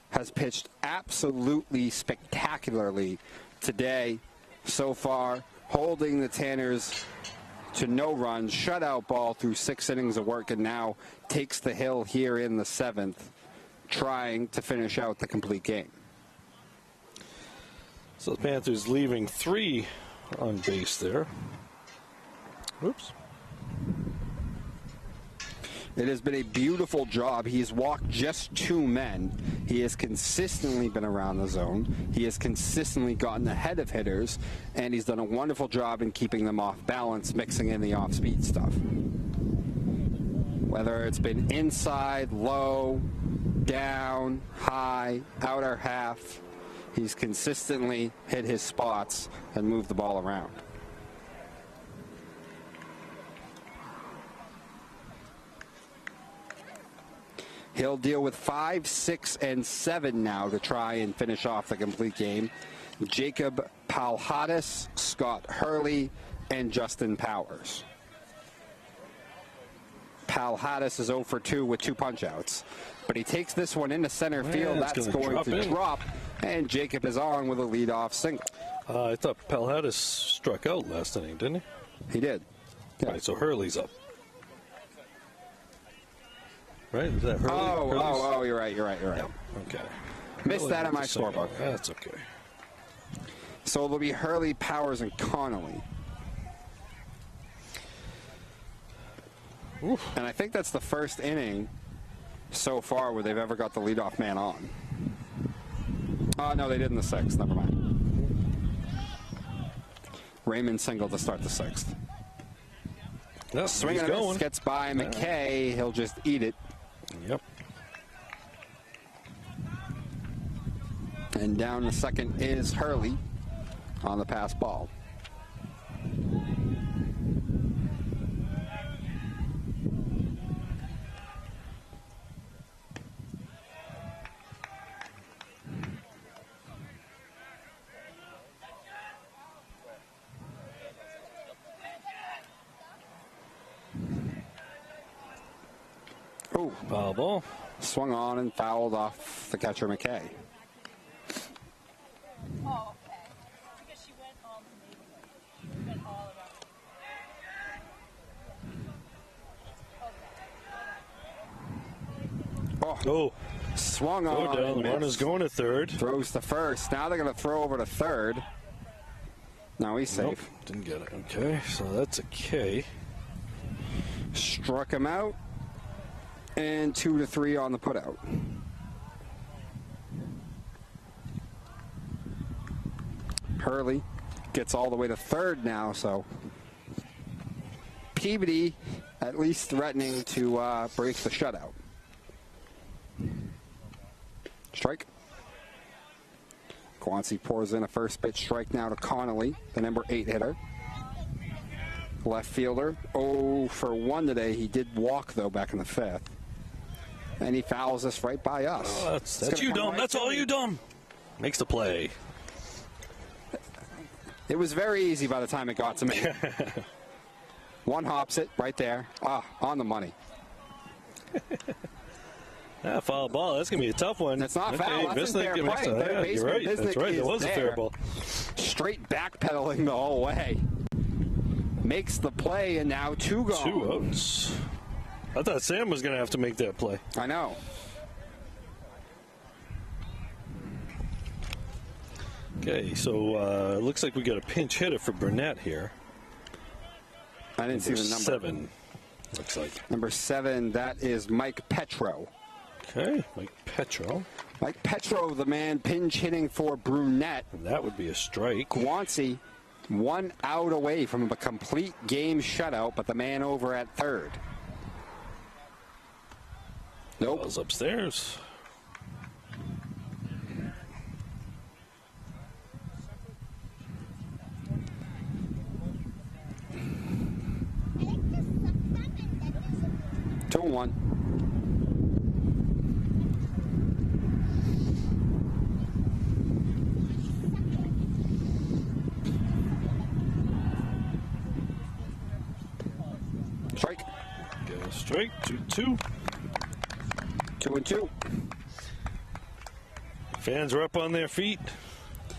has pitched absolutely spectacularly today so far, holding the Tanners to no runs, shutout ball through 6 innings of work, and now takes the hill here in the 7th, trying to finish out the complete game. So the Panthers leaving 3 on base there. Oops. It has been a beautiful job. He's walked just 2 men. He has consistently been around the zone. He has consistently gotten ahead of hitters, and he's done a wonderful job in keeping them off balance, mixing in the off-speed stuff. Whether it's been inside, low, down, high, outer half, he's consistently hit his spots and moved the ball around. He'll deal with 5, 6, and 7 now to try and finish off the complete game. Jacob Palhadas, Scott Hurley, and Justin Powers. Palhaddis is 0 for 2 with 2 punch-outs. But he takes this one into center field. That's going to drop. And Jacob is on with a leadoff single. I thought Palhaddis struck out last inning, didn't he? He did. Yeah. All right, so Hurley's up. Right? Is that Hurley? Oh, you're right. Okay. Missed that in my scorebook. That's okay. So it'll be Hurley, Powers, and Connolly. Oof. And I think that's the first inning so far where they've ever got the leadoff man on. No, they did in the 6th. Never mind. Raymond single to start the 6th. No, Swing and a miss, gets by McKay. He'll just eat it. Yep. And down the second is Hurley on the pass ball. Oh, Foul ball. Swung on and fouled off the catcher McKay. Oh, okay. Because she went all the neighborhood. She went all around. Okay. Oh, swung on. Down. Runners going to third. Throws to first. Now they're going to throw over to third. No, he's safe. Nope, didn't get it. Okay, so that's a K. Struck him out. And 2-3 on the putout. Hurley gets all the way to third now, so Peabody at least threatening to break the shutout. Strike. Guanci pours in a first pitch strike now to Connolly, the number 8 hitter. Left fielder, 0 for 1 today. He did walk, though, back in the 5th. And he fouls us right by us. Oh, that's you, Dom. Right, that's all you, Dom. Makes the play. It was very easy by the time it got to me. One hops it right there. On the money. Foul ball. That's going to be a tough one. It's not foul. That's fair play. Yeah, you're right. That's right. That was a fair ball. Straight backpedaling the whole way. Makes the play, and now 2 gone. 2 outs. I thought Sam was going to have to make that play. I know. Okay, so it looks like we got a pinch hitter for Burnett here. I didn't see the number. 7, looks like. Number 7, that is Mike Petro. Okay, Mike Petro. Mike Petro, the man pinch hitting for Brunette. And that would be a strike. Guanci, 1 out away from a complete game shutout, but the man over at third. Nope. Ball's upstairs. Two and 1. Strike. Get a strike. 2-2. 2 and 2. Fans are up on their feet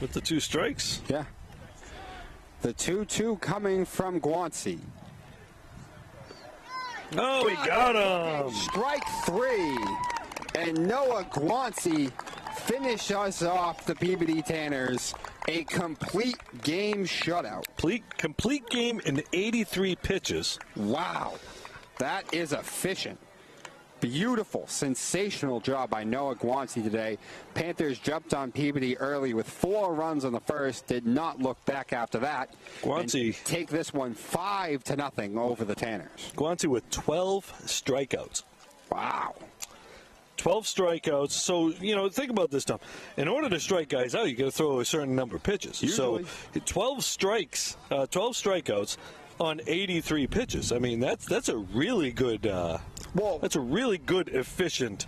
with the 2 strikes. Yeah. The 2-2 coming from Guanci. Oh, we got him. Strike 3. And Noah Guanci finish us off, the Peabody Tanners. A complete game shutout. Complete game in 83 pitches. Wow. That is efficient. Beautiful, sensational job by Noah Guanci today. Panthers jumped on Peabody early with 4 runs on the first. Did not look back after that. Guanci take this one 5-0 over the Tanners. Guanci with 12 strikeouts. Wow. 12 strikeouts. So, think about this, Tom. In order to strike guys out, you got to throw a certain number of pitches. Usually. So, 12 strikeouts on 83 pitches. I mean, that's a really good that's a really good, efficient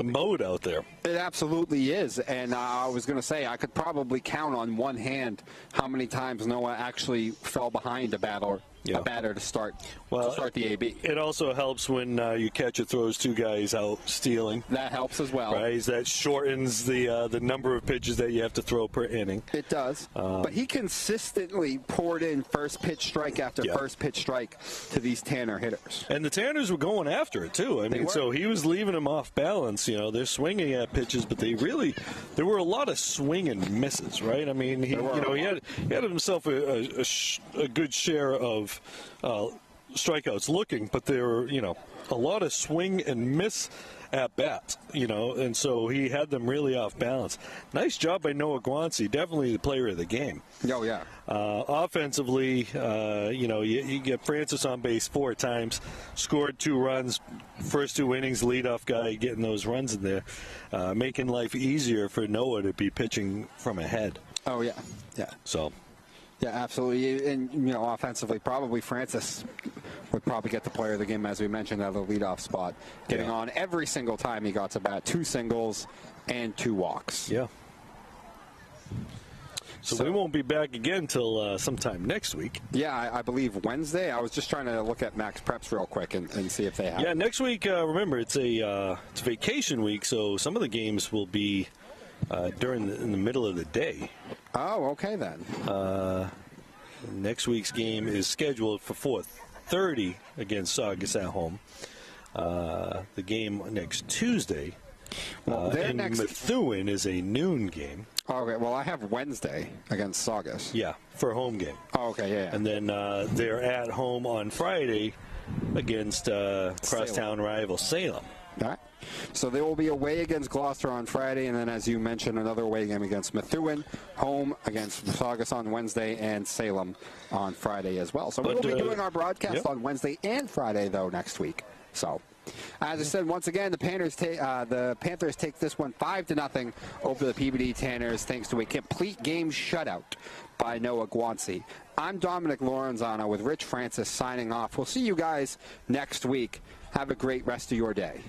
mode out there. It absolutely is. And I was going to say, I could probably count on one hand how many times Noah actually fell behind a batter a batter to start the AB. It also helps when your catcher throws two guys out stealing. That helps as well. Right, that shortens the number of pitches that you have to throw per inning. It does. But he consistently poured in first pitch strike after first pitch strike to these Tanner hitters. And the Tanners were going after it, too. I mean, so he was leaving them off balance. You know, they're swinging at pitches, but there were a lot of swing and misses, right? I mean, he had himself a good share of strikeouts looking, but there were, a lot of swing and miss at bats, and so he had them really off balance. Nice job by Noah Guanci, definitely the player of the game. Oh, yeah. Offensively, you get Francis on base 4 times, scored 2 runs, first 2 innings, leadoff guy getting those runs in there, making life easier for Noah to be pitching from ahead. Oh, yeah. Yeah. So. Yeah, absolutely. And, offensively, probably Francis would probably get the player of the game, as we mentioned, at the leadoff spot. Getting on every single time he got to bat, 2 singles and 2 walks. Yeah. So we won't be back again until sometime next week. Yeah, I believe Wednesday. I was just trying to look at Max Preps real quick and see if they have. Yeah, next week, remember, it's vacation week, so some of the games will be in the middle of the day. Oh, okay then. Next week's game is scheduled for 4:30 against Saugus at home. The game next Tuesday in Methuen is a noon game. Okay, well, I have Wednesday against Saugus. Yeah, for a home game. Oh, okay, yeah. And then they're at home on Friday against crosstown rival Salem. All right. So they will be away against Gloucester on Friday, and then, as you mentioned, another away game against Methuen, home against Saugus on Wednesday, and Salem on Friday as well. So we will be doing our broadcast on Wednesday and Friday, though, next week. So, as I said, once again, the Panthers take this one 5-0 over the Peabody Tanners, thanks to a complete game shutout by Noah Guanci. I'm Dominic Lorenzano with Rich Francis signing off. We'll see you guys next week. Have a great rest of your day.